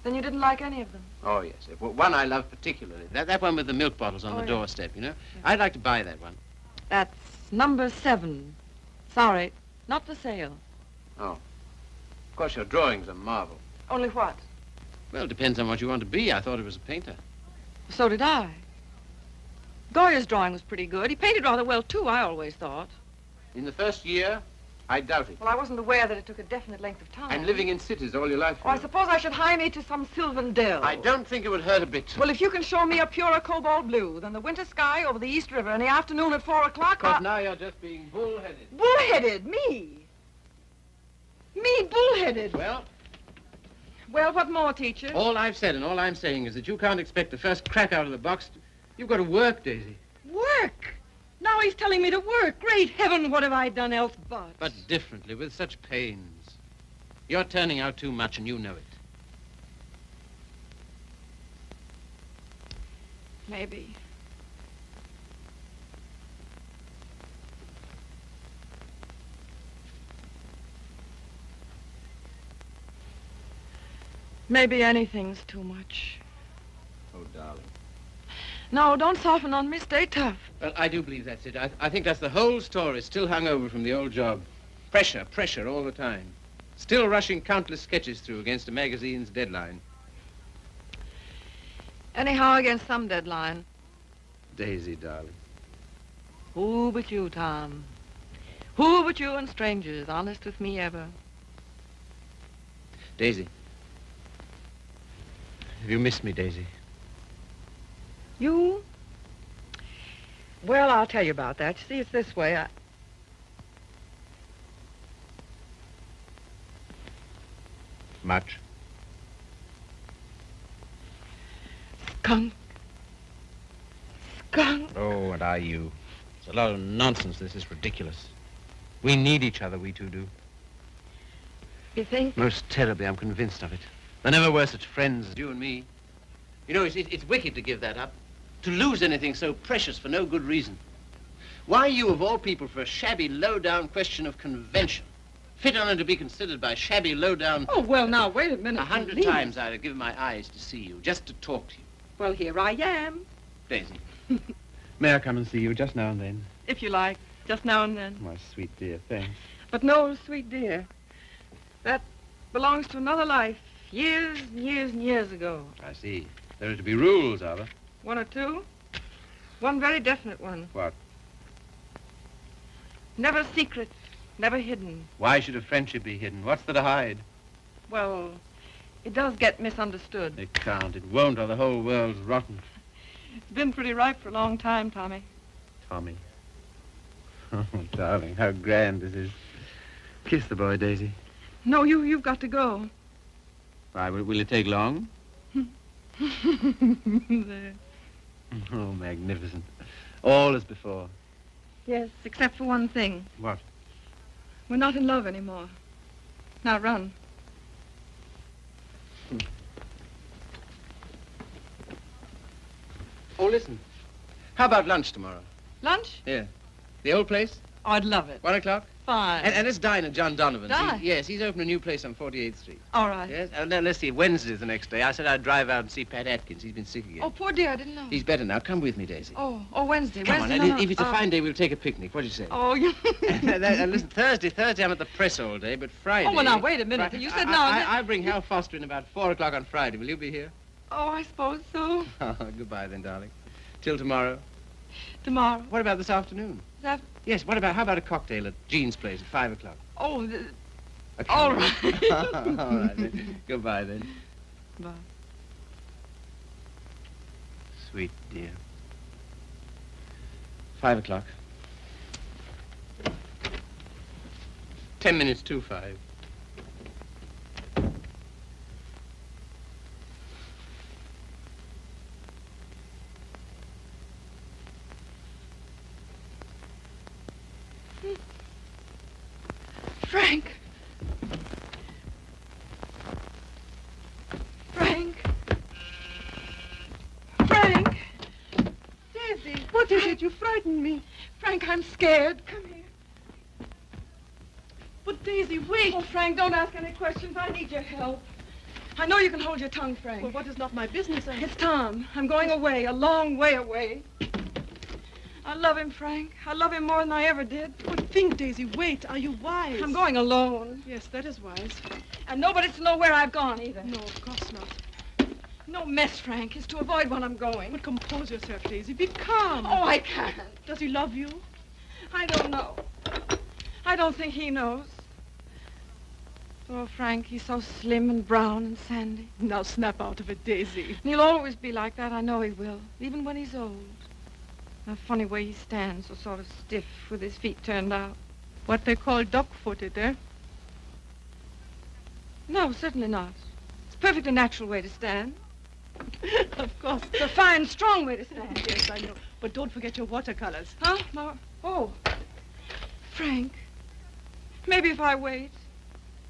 Then you didn't like any of them. Oh, yes. Well, one I love particularly. That one with the milk bottles on Oh, the yeah. doorstep, you know? I'd like to buy that one. That's number 7. Sorry, not for sale. Oh. Of course, your drawing's a marvel. Only what? Well, it depends on what you want to be. I thought it was a painter. So did I. Goya's drawing was pretty good. He painted rather well, too, I always thought. In the first year, I doubt it. Well, I wasn't aware that it took a definite length of time. And living in cities all your life. Oh, I suppose I should hie me to some sylvan dell. I don't think it would hurt a bit. Well, if you can show me a purer cobalt blue than the winter sky over the East River in the afternoon at 4 o'clock, Because now you're just being bullheaded. Bullheaded? Me? Me bullheaded? Well, Well, what more, teacher? all I've said and all I'm saying is that you can't expect the first crack out of the box. You've got to work, Daisy. Work? Now he's telling me to work. Great heaven, what have I done else but? But differently, with such pains. You're turning out too much and you know it. Maybe. Maybe anything's too much. Oh, darling. No, don't soften on me. Stay tough. Well, I do believe that's it. I think that's the whole story, still hung over from the old job. Pressure all the time. Still rushing countless sketches through against a magazine's deadline. Anyhow, against some deadline. Daisy, darling. Who but you, Tom? Who but you and strangers, honest with me ever? Daisy. Have you missed me, Daisy? You? Well, I'll tell you about that. You see, it's this way. Much. Skunk. Skunk. Oh, and are you? It's a lot of nonsense. This is ridiculous. We need each other, we two do. You think? Most terribly, I'm convinced of it. There never were such friends as you and me. You know, it's wicked to give that up. To lose anything so precious for no good reason. Why you, of all people, for a shabby, low-down question of convention? Fit on to be considered by shabby, low-down... Oh, well, now, wait a minute. 100 please. times I'd have given my eyes to see you, just to talk to you. Well, here I am. Daisy, may I come and see you just now and then? If you like, just now and then. My sweet dear, thanks. But no, sweet dear, that belongs to another life, years and years and years ago. I see. There are to be rules, are there? One or two. One very definite one. What? Never secret, never hidden. Why should a friendship be hidden? What's there to hide? Well, it does get misunderstood. It can't. It won't, or the whole world's rotten. It's been pretty ripe for a long time, Tommy. Tommy. Oh, darling, how grand this is. Kiss the boy, Daisy. No, you've got to go. Why, will it take long? There. Oh, magnificent. All as before. Yes, except for one thing. What? We're not in love anymore. Now run. Oh, listen. How about lunch tomorrow? Lunch? Yeah. The old place? Oh, I'd love it. 1 o'clock? Fine. And let's dine at John Donovan's. Dine? Yes, he's opened a new place on 48th Street. All right. Yes? Now, let's see. Wednesday's the next day. I said I'd drive out and see Pat Atkins. He's been sick again. Oh, poor dear, I didn't know. He's better now. Come with me, Daisy. Oh, Wednesday. Come on. Wednesday. And if it's a fine day, we'll take a picnic. What do you say? Oh, you... And listen, Thursday, I'm at the press all day, but Friday... Oh, well, now, wait a minute. You said no. I'll bring Hal Foster in about 4 o'clock on Friday. Will you be here? Oh, I suppose so. Goodbye then, darling. Till tomorrow. Tomorrow. What about this afternoon? That... Yes, how about a cocktail at Jean's place at 5 o'clock? Oh, Okay. all right. All right, then. Goodbye, then. Bye. Sweet dear. 5 o'clock. 10 minutes to 5. Frank. Frank. Frank. Daisy. What is it? You frightened me. Frank, I'm scared. Come here. But Daisy, wait. Oh, Frank, don't ask any questions. I need your help. I know you can hold your tongue, Frank. Well, what is not my business? It's Tom. I'm going away, a long way away. I love him, Frank. I love him more than I ever did. But think, Daisy, wait. Are you wise? I'm going alone. Yes, that is wise. And nobody's to know where I've gone, either. No, of course not. No mess, Frank. It's to avoid when I'm going. But compose yourself, Daisy. Be calm. Oh, I can't. Does he love you? I don't know. I don't think he knows. Oh, Frank, he's so slim and brown and sandy. Now snap out of it, Daisy. And he'll always be like that. I know he will, even when he's old. A funny way he stands, so sort of stiff with his feet turned out. What they call duck-footed, eh? No, certainly not. It's a perfectly natural way to stand. Of course. It's a fine, strong way to stand. Yes, I know. But don't forget your watercolors. Huh? No. Oh. Frank, maybe if I wait,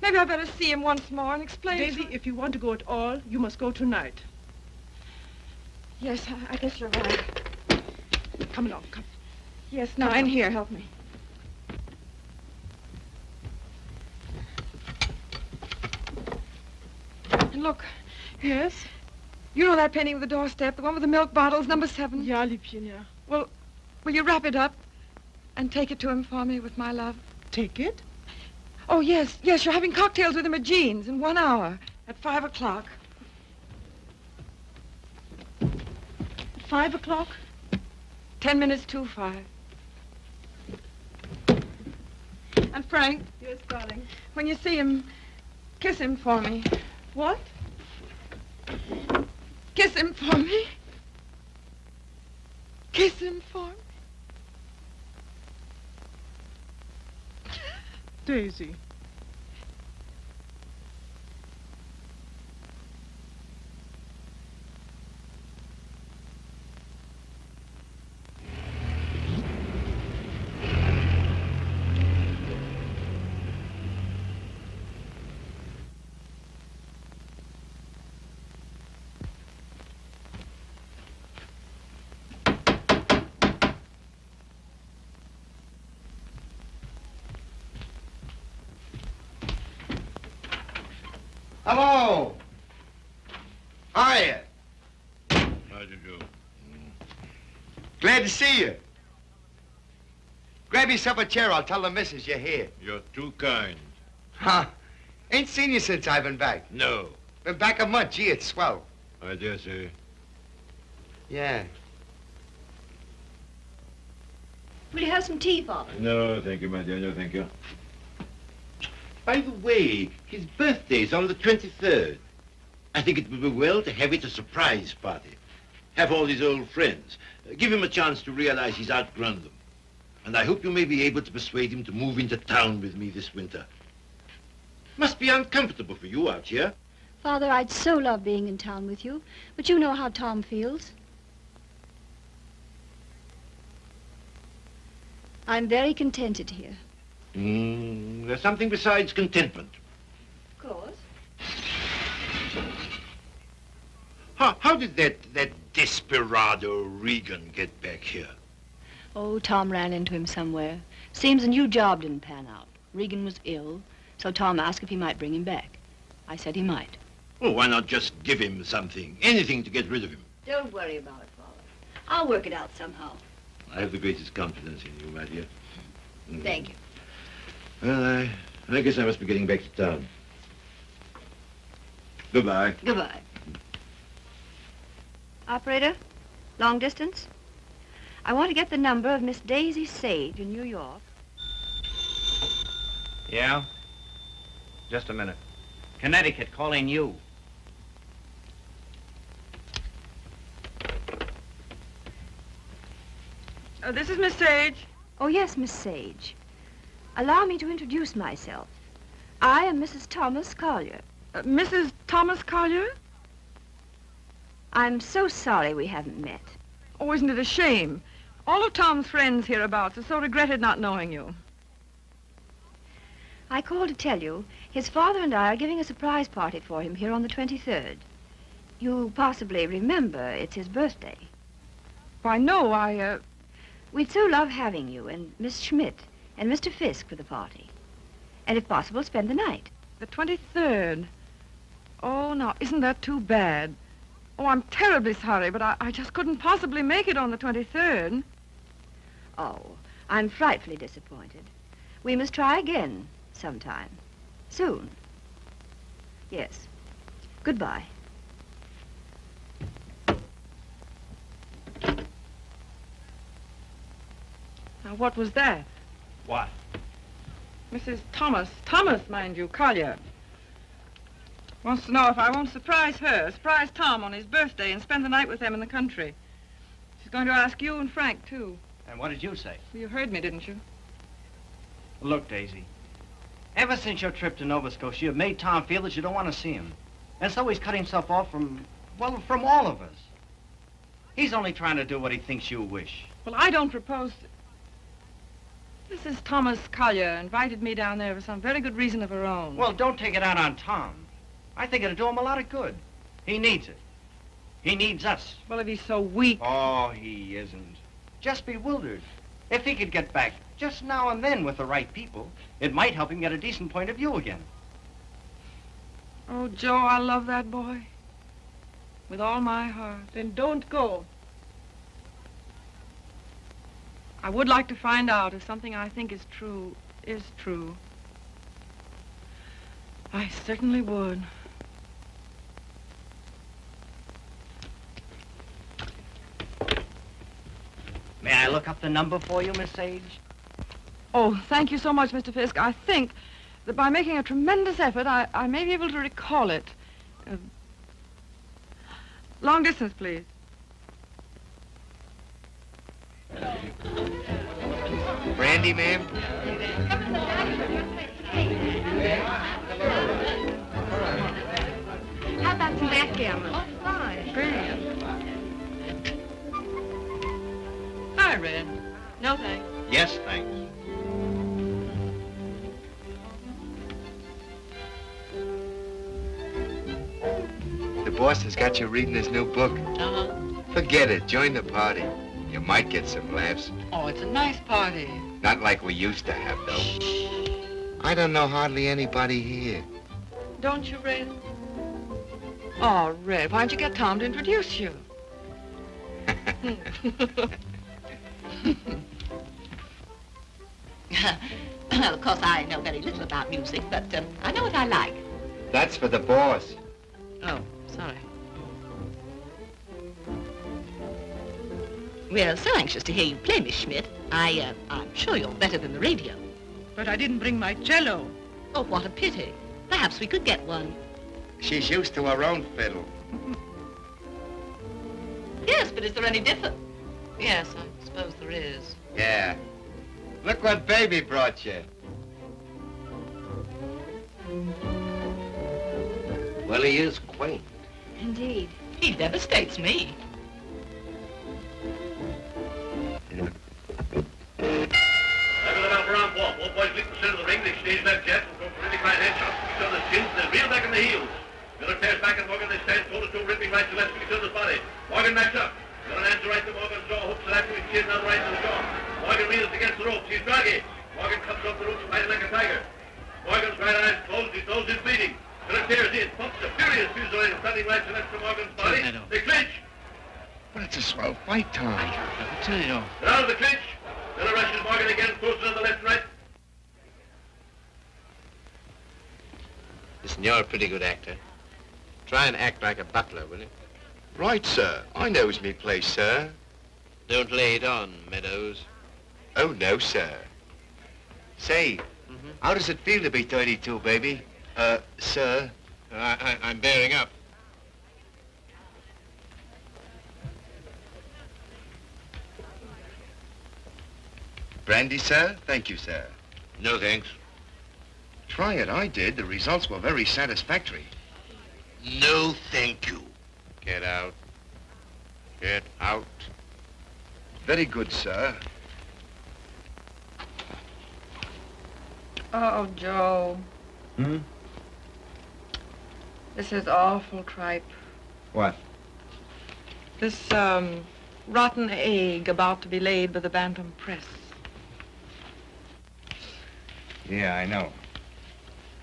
maybe I better see him once more and explain Daisy, to him. if you want to go at all, you must go tonight. Yes, I guess you're right. Come along, come. Yes, now, in here, help me. And look, Yes? you know that painting of the doorstep, the one with the milk bottles, number 7? Ja, Liebchen, ja. Well, will you wrap it up and take it to him for me with my love? Take it? Oh, yes, you're having cocktails with him at Jean's in 1 hour at 5 o'clock. At 5 o'clock? 10 minutes to 5. And Frank, Yes, darling. when you see him, kiss him for me. What? Kiss him for me. Kiss him for me. Daisy. Hello. Hiya. How'd you do? Glad to see you. Grab yourself a chair. I'll tell the missus you're here. You're too kind. Huh? Ain't seen you since I've been back. No, Been back a month. Gee, it's swell. I dare say. Yeah. Will you have some tea, Father? No, thank you, my dear. No, thank you. By the way, his birthday's on the 23rd. I think it would be well to have it a surprise party. Have all his old friends. Give him a chance to realize he's outgrown them. And I hope you may be able to persuade him to move into town with me this winter. Must be uncomfortable for you out here. Father, I'd so love being in town with you, but you know how Tom feels. I'm very contented here. There's something besides contentment. Of course. How did that desperado Regan get back here? Oh, Tom ran into him somewhere. Seems a new job didn't pan out. Regan was ill, so Tom asked if he might bring him back. I said he might. Well, why not just give him something, anything to get rid of him? Don't worry about it, Father. I'll work it out somehow. I have the greatest confidence in you, my dear. Thank you. Well, I guess I must be getting back to town. Goodbye. Goodbye. Operator, long distance? I want to get the number of Miss Daisy Sage in New York. Yeah? Just a minute. Connecticut, calling you. This is Miss Sage. Oh, yes, Miss Sage. Allow me to introduce myself. I am Mrs. Thomas Collier. Mrs. Thomas Collier? I'm so sorry we haven't met. Oh, isn't it a shame? All of Tom's friends hereabouts have so regretted not knowing you. I called to tell you his father and I are giving a surprise party for him here on the 23rd. You possibly remember it's his birthday. Why, no, We'd so love having you and Miss Schmidt and Mr. Fisk for the party. And if possible, spend the night. The 23rd. Oh, now, isn't that too bad? Oh, I'm terribly sorry, but I just couldn't possibly make it on the 23rd. Oh, I'm frightfully disappointed. We must try again sometime. Soon. Yes. Goodbye. Now, what was that? What? Mrs. Thomas, mind you, Collier. Wants to know if I won't surprise Tom on his birthday and spend the night with them in the country. She's going to ask you and Frank, too. And what did you say? You heard me, didn't you? Look, Daisy. Ever since your trip to Nova Scotia, you've made Tom feel that you don't want to see him. And so he's cut himself off from all of us. He's only trying to do what he thinks you wish. Well, I don't propose to... Mrs. Thomas Collier invited me down there for some very good reason of her own. Well, don't take it out on Tom. I think it'll do him a lot of good. He needs it. He needs us. Well, if he's so weak... Oh, he isn't. Just bewildered. If he could get back just now and then with the right people, it might help him get a decent point of view again. Oh, Joe, I love that boy. With all my heart. Then don't go. I would like to find out if something I think is true. I certainly would. May I look up the number for you, Miss Sage? Oh, thank you so much, Mr. Fisk. I think that by making a tremendous effort, I may be able to recall it. Long distance, please. Brandy, ma'am? How about some backgammon? Oh, fine. Brilliant. Hi, Red. No, thanks. Yes, thanks. The boss has got you reading his new book. Uh-huh. Forget it. Join the party. You might get some laughs. Oh, it's a nice party. Not like we used to have, though. I don't know hardly anybody here. Don't you, Red? Oh, Red, why don't you get Tom to introduce you? Well, of course, I know very little about music, but I know what I like. That's for the boss. Oh, sorry. We're so anxious to hear you play, Miss Schmidt. I'm sure you're better than the radio. But I didn't bring my cello. Oh, what a pity. Perhaps we could get one. She's used to her own fiddle. Yes, but is there any difference? Yes, I suppose there is. Yeah. Look what baby brought you. Well, he is quaint. Indeed. He devastates me. All boys leap the center of the ring, they exchange that jet, and go for really fine headshots to each other's chins, and reel back in the heels. Miller tears back and Morgan, they stand toe-to-toe, ripping right to left to each other's body. Morgan backs up. Miller hands the right to Morgan's jaw, hooks the left to his chin, now the right to the jaw. Morgan reels against the ropes, he's draggy. Morgan comes off the ropes, fighting like a tiger. Morgan's right eye's closed, his nose is bleeding. Miller tears in, pumps a furious fusillade of stunning right to left to Morgan's body. They clinch. But it's a swell fight, Tom. I tell you. They're out of the clinch. Miller rushes Morgan again, throws it on the left and right. Listen, you're a pretty good actor. Try and act like a butler, will you? Right, sir. I knows me place, sir. Don't lay it on, Meadows. Oh, no, sir. Say, how does it feel to be 32, baby? Sir? I'm bearing up. Brandy, sir? Thank you, sir. No, thanks. Try it. I did. The results were very satisfactory. No, thank you. Get out. Get out. Very good, sir. Oh, Joe. Hmm? This is awful tripe. What? This, rotten egg about to be laid by the Bantam Press. Yeah, I know.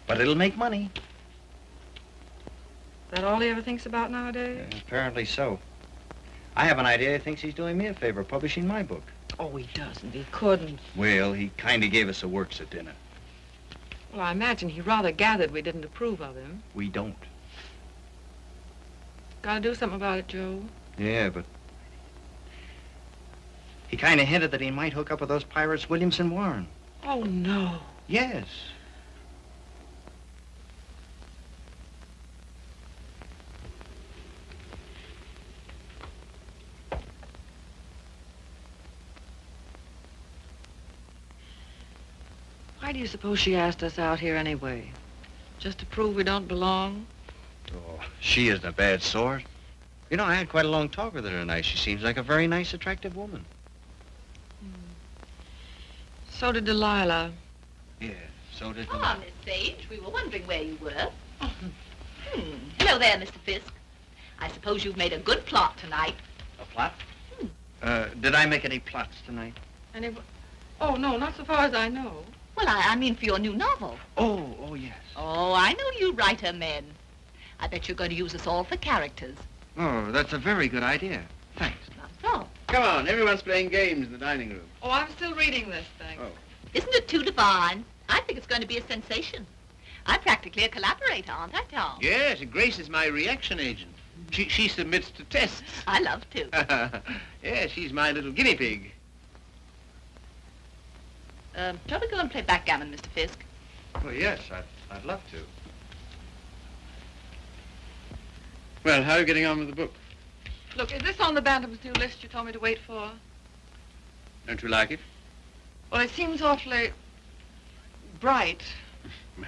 But it'll make money. Is that all he ever thinks about nowadays? Apparently so. I have an idea he thinks he's doing me a favor, publishing my book. Oh, he doesn't. He couldn't. Well, he kind of gave us a works at dinner. Well, I imagine he rather gathered we didn't approve of him. We don't. Gotta do something about it, Joe. Yeah, but... He kind of hinted that he might hook up with those pirates, Williamson Warren. Oh, no. Yes. Why do you suppose she asked us out here anyway? Just to prove we don't belong? Oh, she isn't a bad sort. You know, I had quite a long talk with her tonight. She seems like a very nice, attractive woman. So did Delilah. Yeah, so did Ah, Miss Sage, we were wondering where you were. Hello there, Mr. Fisk. I suppose you've made a good plot tonight. A plot? Did I make any plots tonight? Oh, no, not so far as I know. Well, I mean for your new novel. Oh, yes. Oh, I know you writer men. I bet you're going to use us all for characters. Oh, that's a very good idea. Thanks. Not so. Come on, everyone's playing games in the dining room. Oh, I'm still reading this thing. Oh. Isn't it too divine? I think it's going to be a sensation. I'm practically a collaborator, aren't I, Tom? Yes, Grace is my reaction agent. She submits to tests. I love to. Yeah, she's my little guinea pig. Shall we go and play backgammon, Mr. Fisk? Well, yes, I'd love to. Well, how are you getting on with the book? Look, is this on the Bantam's new list you told me to wait for? Don't you like it? Well, it seems awfully bright.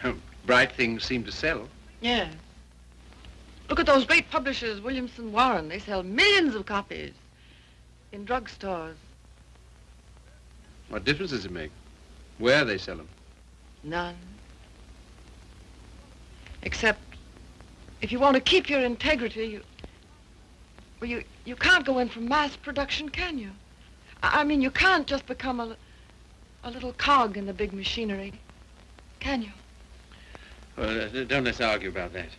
Well, bright things seem to sell. Yeah. Look at those great publishers, Williamson Warren. They sell millions of copies in drugstores. What difference does it make? Where they sell them? None. Except if you want to keep your integrity, you can't go in for mass production, can you? I mean, you can't just become a little cog in the big machinery, can you? Well, don't let's argue about that.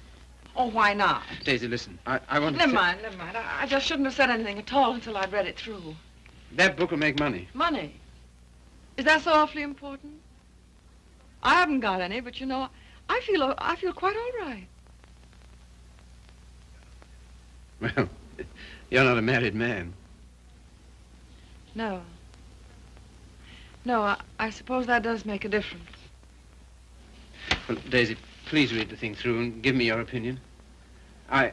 Oh, why not? Daisy, listen, I want to... Never mind. I just shouldn't have said anything at all until I'd read it through. That book will make money. Money? Is that so awfully important? I haven't got any, but you know, I feel quite all right. Well, you're not a married man. No. No, I suppose that does make a difference. Well, Daisy, please read the thing through and give me your opinion. I'm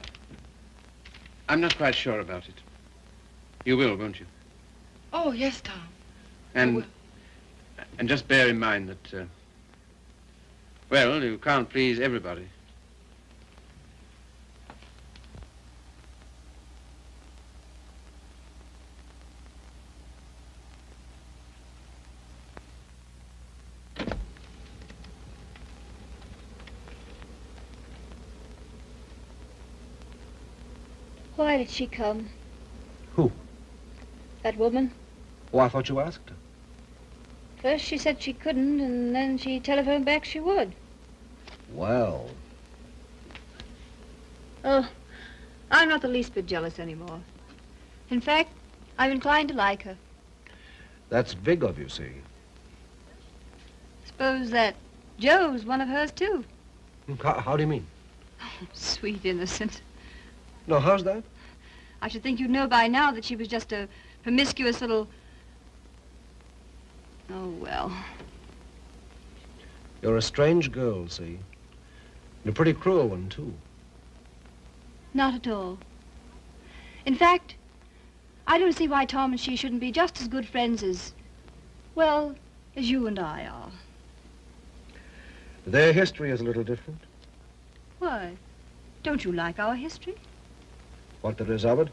not quite sure about it. You will, won't you? Oh, yes, Tom. And just bear in mind that, well, you can't please everybody. Why did she come? Who? That woman? Oh, I thought you asked her. First she said she couldn't, and then she telephoned back she would. Well. Oh, I'm not the least bit jealous anymore. In fact, I'm inclined to like her. That's big of you, see. Suppose that Joe's one of hers, too. How do you mean? Oh, sweet innocent. No, how's that? I should think you'd know by now that she was just a promiscuous little... Oh, well. You're a strange girl, see. And a pretty cruel one, too. Not at all. In fact, I don't see why Tom and she shouldn't be just as good friends as, well, as you and I are. Their history is a little different. Why? Don't you like our history? What there is of it.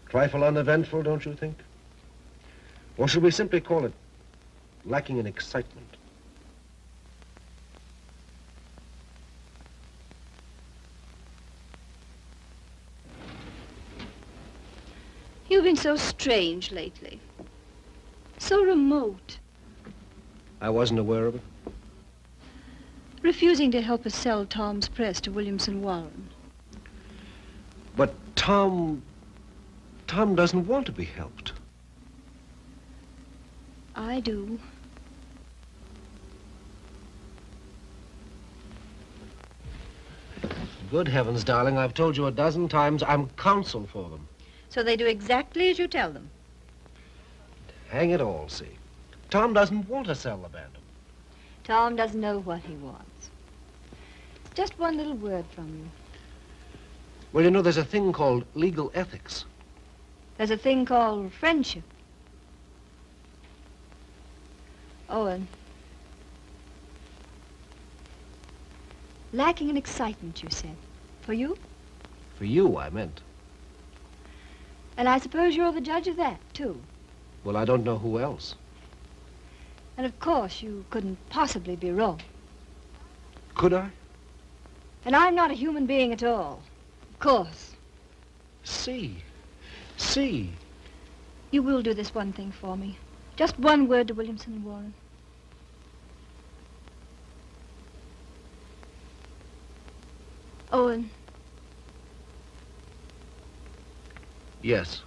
Trifle uneventful, don't you think? Or should we simply call it lacking in excitement? You've been so strange lately. So remote. I wasn't aware of it. Refusing to help us sell Tom's press to Williamson Warren. But Tom doesn't want to be helped. I do. Good heavens, darling, I've told you a dozen times I'm counsel for them. So they do exactly as you tell them. Hang it all, see. Tom doesn't want to sell the Bantam. Tom doesn't know what he wants. Just one little word from you. Well, you know, there's a thing called legal ethics. There's a thing called friendship. Owen. Lacking in excitement, you said. For you? For you, I meant. And I suppose you're the judge of that, too. Well, I don't know who else. And of course, you couldn't possibly be wrong. Could I? And I'm not a human being at all. Of course. See. You will do this one thing for me. Just one word to Williamson and Warren. Owen. Yes.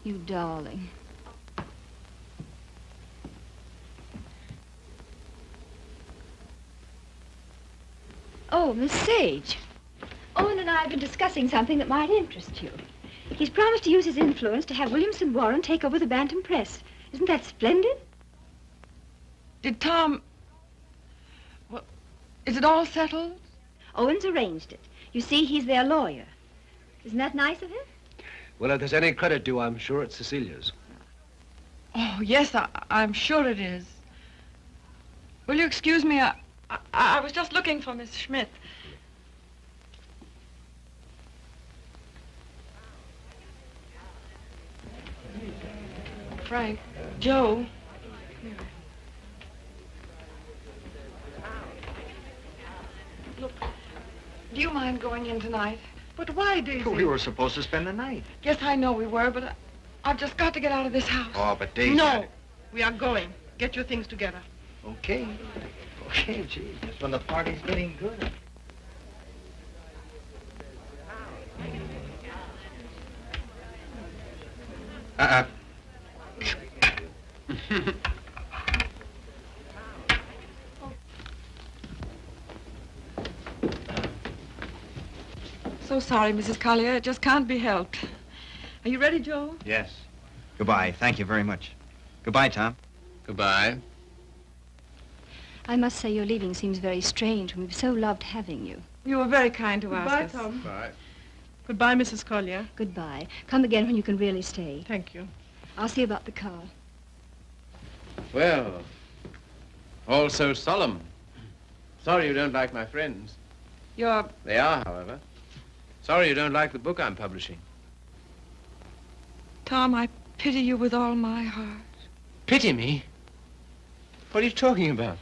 You darling. Oh, Miss Sage. Owen and I have been discussing something that might interest you. He's promised to use his influence to have Williamson Warren take over the Bantam Press. Isn't that splendid? Did Tom... Well, is it all settled? Owen's arranged it. You see, he's their lawyer. Isn't that nice of him? Well, if there's any credit due, I'm sure it's Cecilia's. Oh, yes, I'm sure it is. Will you excuse me? I was just looking for Miss Schmidt. Frank, Joe. Look, do you mind going in tonight? But why, Daisy? We were supposed to spend the night. Yes, I know we were, but I've just got to get out of this house. Oh, but Daisy... No, we are going. Get your things together. Okay. Okay, gee, just when the party's getting good. So sorry, Mrs. Collier. It just can't be helped. Are you ready, Joe? Yes. Goodbye. Thank you very much. Goodbye, Tom. Goodbye. I must say your leaving seems very strange when we've so loved having you. You were very kind to Goodbye, ask us. Tom. Bye. Goodbye, Mrs. Collier. Goodbye. Come again when you can really stay. Thank you. I'll see about the car. Well, all so solemn. Sorry you don't like my friends. They are, however. Sorry you don't like the book I'm publishing. Tom, I pity you with all my heart. Pity me? What are you talking about?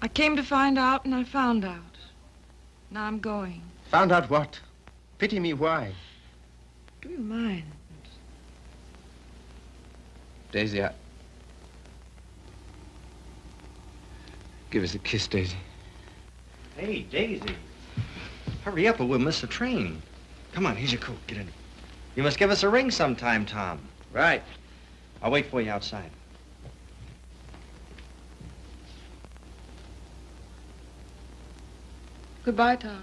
I came to find out, and I found out. Now I'm going. Found out what? Pity me why? Do you mind? Daisy, give us a kiss, Daisy. Hey, Daisy. Hurry up or we'll miss the train. Come on, here's your coat. Get in. You must give us a ring sometime, Tom. Right. I'll wait for you outside. Goodbye, Tom.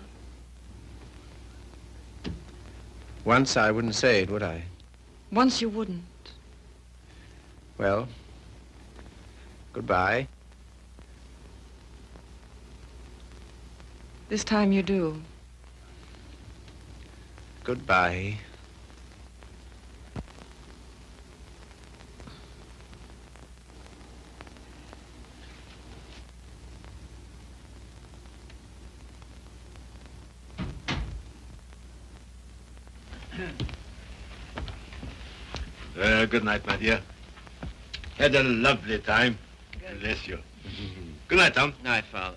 Once I wouldn't say it, would I? Once you wouldn't. Well, goodbye. This time you do. Goodbye. Good night, my dear. Had a lovely time. Bless you. Good night, Tom. Night, Father.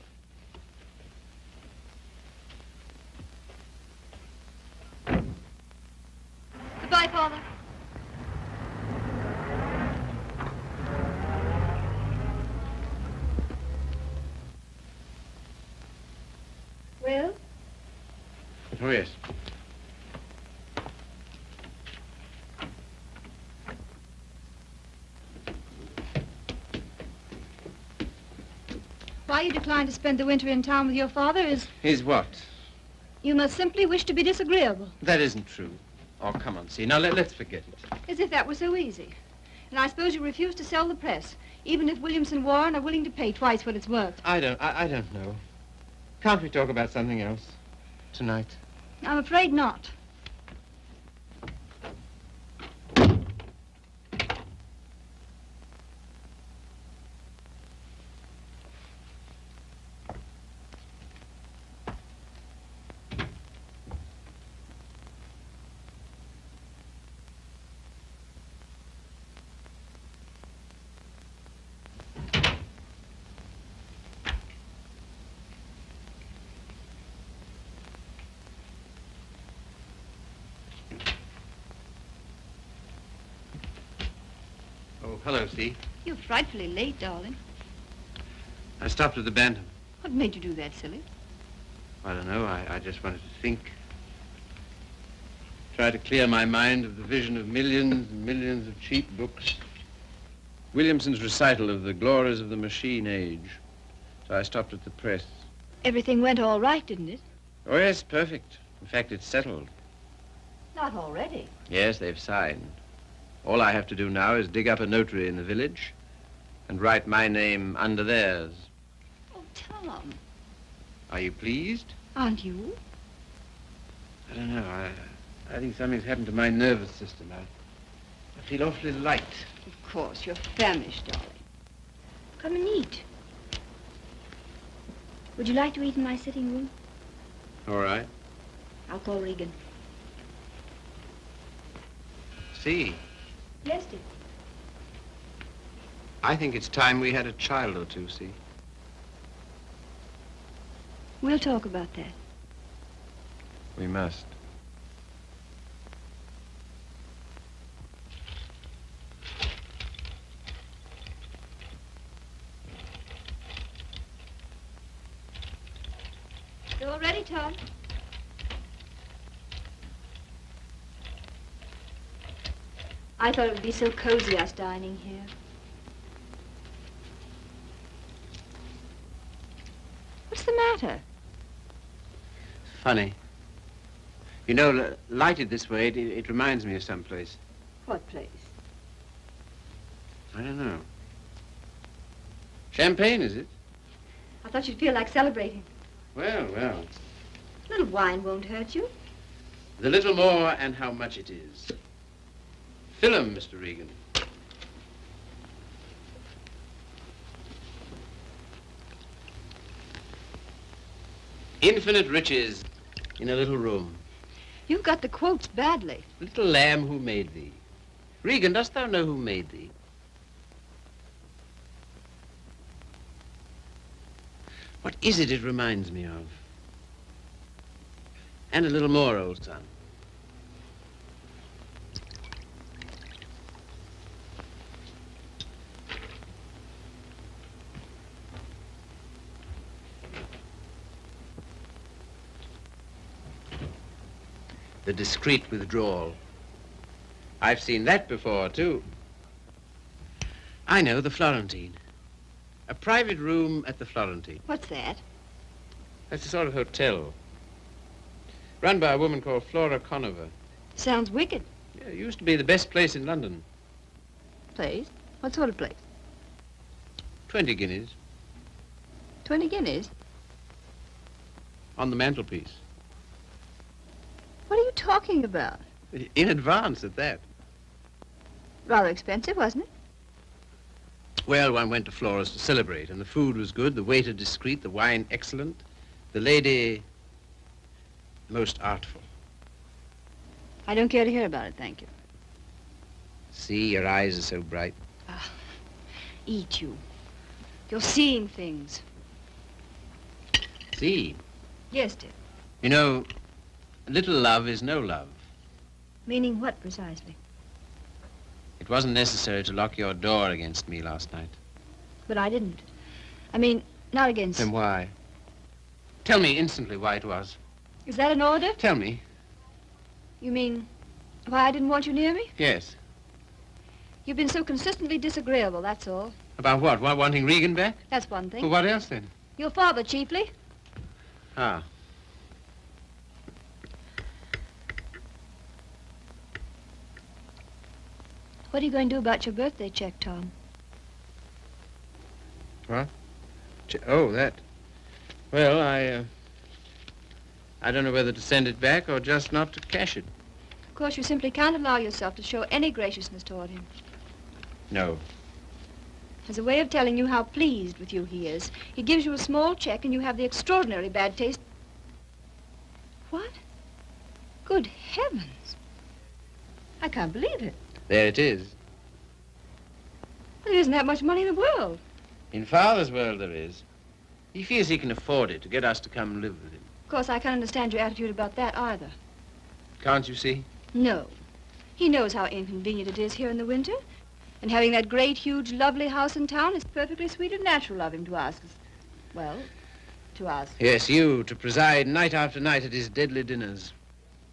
Goodbye, Father. Well? Oh, yes. Why you decline to spend the winter in town with your father is Is what? you must simply wish to be disagreeable. That isn't true. Oh, come on, see. Now, let's forget it. As if that were so easy. And I suppose you refuse to sell the press, even if Williamson Warren are willing to pay twice what it's worth. I don't know. Can't we talk about something else tonight? I'm afraid not. Oh, hello, Steve. You're frightfully late, darling. I stopped at the Bantam. What made you do that, silly? I don't know. I just wanted to think. Try to clear my mind of the vision of millions and millions of cheap books. Williamson's recital of the glories of the machine age. So I stopped at the press. Everything went all right, didn't it? Oh, yes, perfect. In fact, it's settled. Not already. Yes, they've signed. All I have to do now is dig up a notary in the village and write my name under theirs. Oh, Tom. Are you pleased? Aren't you? I don't know. I think something's happened to my nervous system. I feel awfully light. Of course, you're famished, darling. Come and eat. Would you like to eat in my sitting room? All right. I'll call Regan. See, Yes, dear. I think it's time we had a child or two, see? We'll talk about that. We must. You all ready, Tom? I thought it would be so cozy, us dining here. What's the matter? Funny. You know, lighted this way, it reminds me of someplace. What place? I don't know. Champagne, is it? I thought you'd feel like celebrating. Well, well. A little wine won't hurt you. The little more and how much it is. Fill 'em, Mr. Regan. Infinite riches in a little room. You've got the quotes badly. Little lamb who made thee. Regan, dost thou know who made thee? What is it reminds me of? And a little more, old son. The discreet withdrawal. I've seen that before, too. I know, the Florentine. A private room at the Florentine. What's that? That's a sort of hotel. Run by a woman called Flora Conover. Sounds wicked. Yeah, it used to be the best place in London. Place? What sort of place? 20 guineas 20 guineas? on the mantelpiece. What are you talking about? In advance at that. Rather expensive, wasn't it? Well, one went to Flora's to celebrate, and the food was good, the waiter discreet, the wine excellent, the lady most artful. I don't care to hear about it, thank you. See, your eyes are so bright. Eat you. You're seeing things. See? Yes, dear. You know, little love is no love. Meaning what, precisely? It wasn't necessary to lock your door against me last night. But I didn't. I mean, not against... Then why? Tell me instantly why it was. Is that an order? Tell me. You mean why I didn't want you near me? Yes. You've been so consistently disagreeable, that's all. About what? Wanting Regan back? That's one thing. Well, what else then? Your father, chiefly. Ah. What are you going to do about your birthday check, Tom? What? Oh, that. Well, I don't know whether to send it back or just not to cash it. Of course, you simply can't allow yourself to show any graciousness toward him. No. As a way of telling you how pleased with you he is, he gives you a small check and you have the extraordinary bad taste. What? Good heavens. I can't believe it. There it is. There isn't that much money in the world. In Father's world there is. He feels he can afford it to get us to come live with him. Of course, I can't understand your attitude about that either. Can't you see? No. He knows how inconvenient it is here in the winter. And having that great, huge, lovely house in town is perfectly sweet and natural of him to ask us. Well, to ask. Yes, you, to preside night after night at his deadly dinners.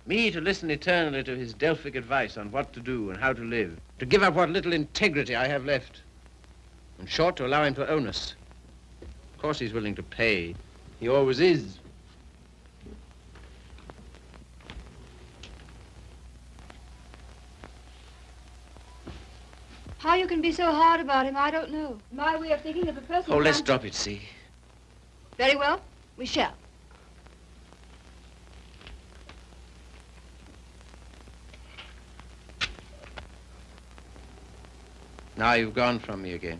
Me to listen eternally to his Delphic advice on what to do and how to live. To give up what little integrity I have left. In short, to allow him to own us. Of course he's willing to pay. He always is. How you can be so hard about him, I don't know. My way of thinking of a person... Oh, let's drop it, see. Very well. We shall. Now you've gone from me again.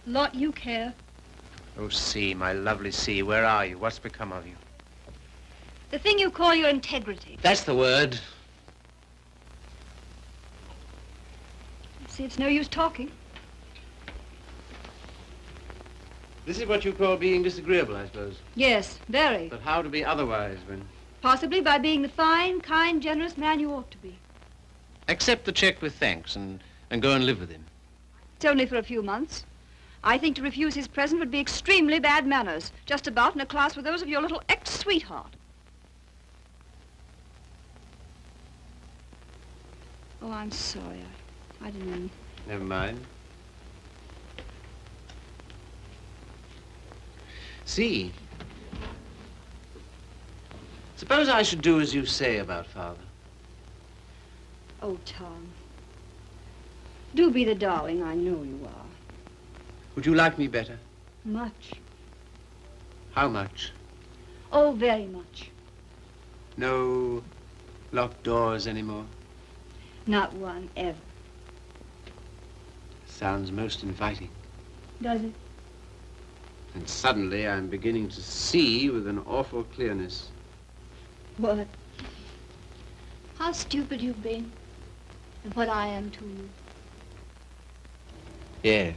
Lot you care. Oh, C, my lovely C, where are you? What's become of you? The thing you call your integrity. That's the word. See, it's no use talking. This is what you call being disagreeable, I suppose. Yes, very. But how to be otherwise when... Possibly by being the fine, kind, generous man you ought to be. Accept the check with thanks and go and live with him. It's only for a few months. I think to refuse his present would be extremely bad manners, just about in a class with those of your little ex-sweetheart. Oh, I'm sorry. I didn't mean... Never mind. See, suppose I should do as you say about Father. Oh, Tom. Do be the darling I know you are. Would you like me better? Much. How much? Oh, very much. No locked doors anymore? Not one, ever. Sounds most inviting. Does it? And suddenly I'm beginning to see with an awful clearness. What? How stupid you've been. And what I am to you. Yes.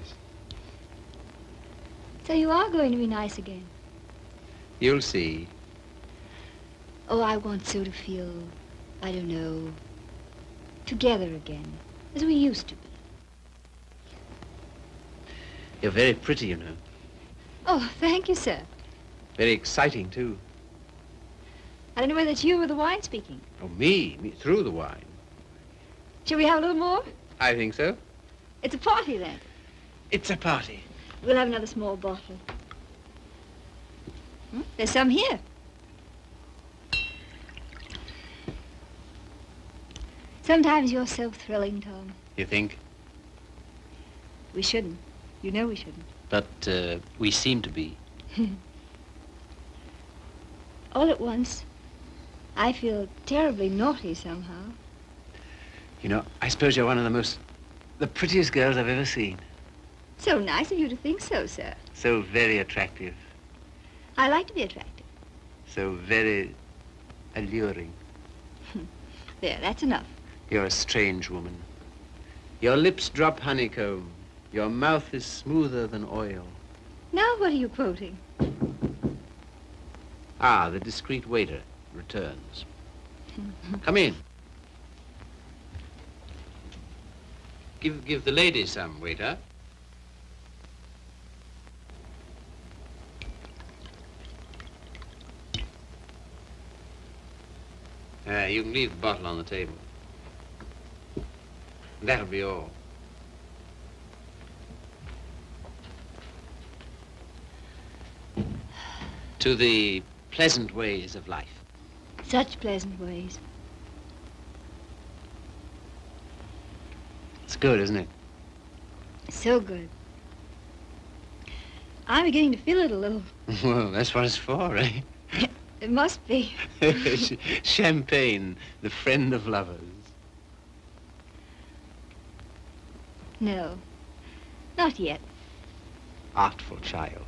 So you are going to be nice again. You'll see. Oh, I want so to feel, I don't know, together again, as we used to be. You're very pretty, you know. Oh, thank you, sir. Very exciting, too. I don't know whether it's you or the wine speaking. Oh, me through the wine. Shall we have a little more? I think so. It's a party, then. It's a party. We'll have another small bottle. There's some here. Sometimes you're so thrilling, Tom. You think? We shouldn't. You know we shouldn't. But we seem to be. All at once, I feel terribly naughty somehow. You know, I suppose you're one of the prettiest girls I've ever seen. So nice of you to think so, sir. So very attractive. I like to be attractive. So very alluring. There, that's enough. You're a strange woman. Your lips drop honeycomb. Your mouth is smoother than oil. Now what are you quoting? Ah, the discreet waiter returns. Come in. Give the lady some, waiter. You can leave the bottle on the table. That'll be all. To the pleasant ways of life. Such pleasant ways. It's good, isn't it? So good. I'm beginning to feel it a little. Well, that's what it's for, eh? It must be. Champagne, the friend of lovers. No, not yet. Artful child.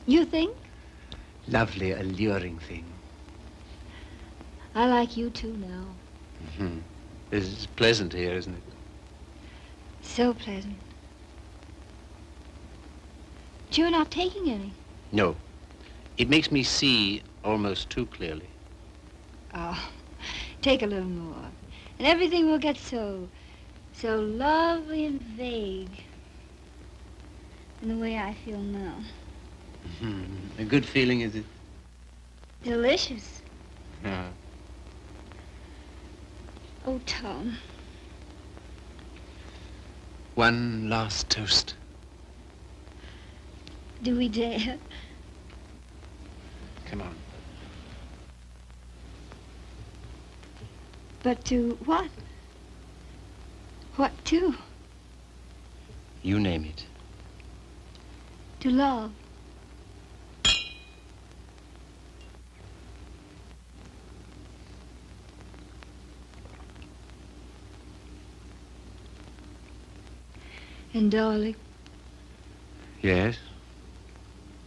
You think? Lovely, alluring thing. I like you too now. Mm-hmm. It's pleasant here, isn't it? So pleasant. But you're not taking any. No. It makes me see almost too clearly. Oh, take a little more. And everything will get so lovely and vague. In the way I feel now. Mm-hmm. A good feeling, is it? Delicious. Yeah. Oh, Tom. One last toast. Do we dare? Come on. But to what? What to? You name it. To love. And darling, Yes?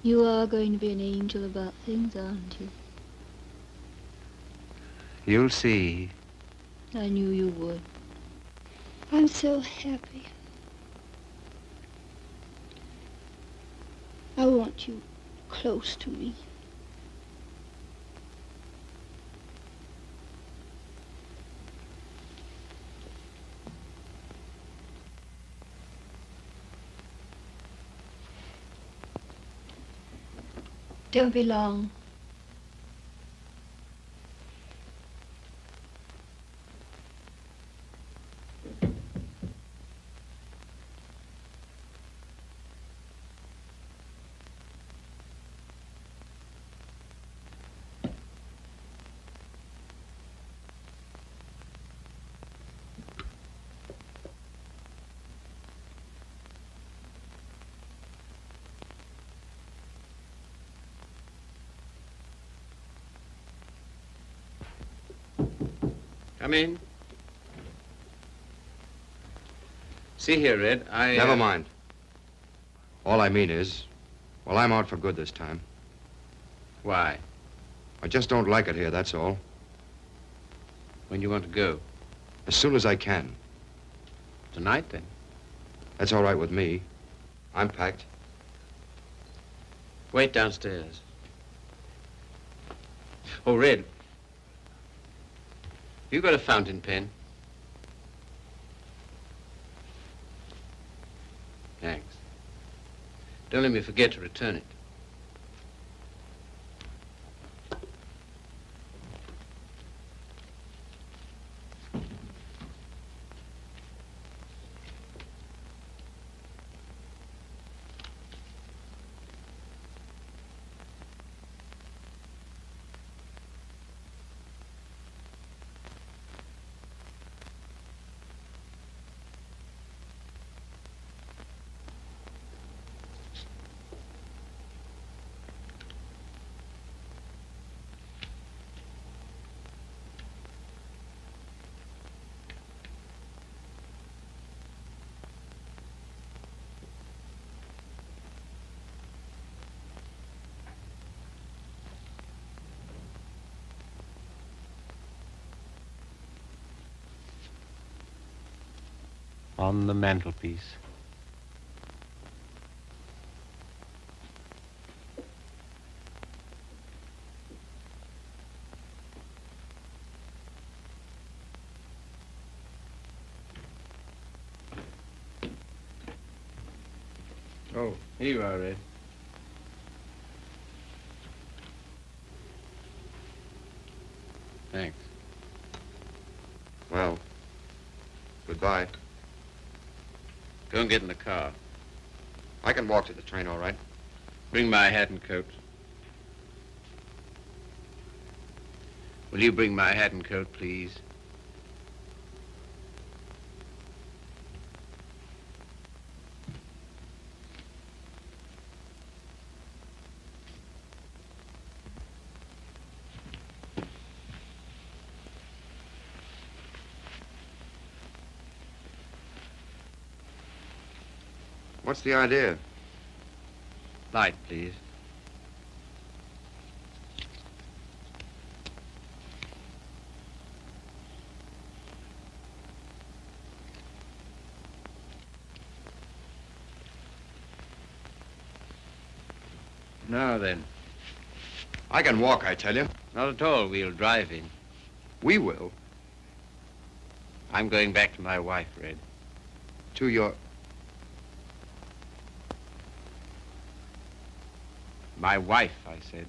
you are going to be an angel about things, aren't you? You'll see. I knew you would. I'm so happy. I want you close to me. Don't be long. Come in. See here, Red, Never mind. All I mean is, well, I'm out for good this time. Why? I just don't like it here, that's all. When you want to go? As soon as I can. Tonight, then? That's all right with me. I'm packed. Wait downstairs. Oh, Red. You got a fountain pen? Thanks. Don't let me forget to return it. On the mantelpiece. Oh, here you are, Red. Thanks. Well, goodbye. Go and get in the car. I can walk to the train, all right? Bring my hat and coat. Will you bring my hat and coat, please? What's the idea? Light, please. Now then. I can walk, I tell you. Not at all. We'll drive in. We will. I'm going back to my wife, Red. To your... My wife, I said.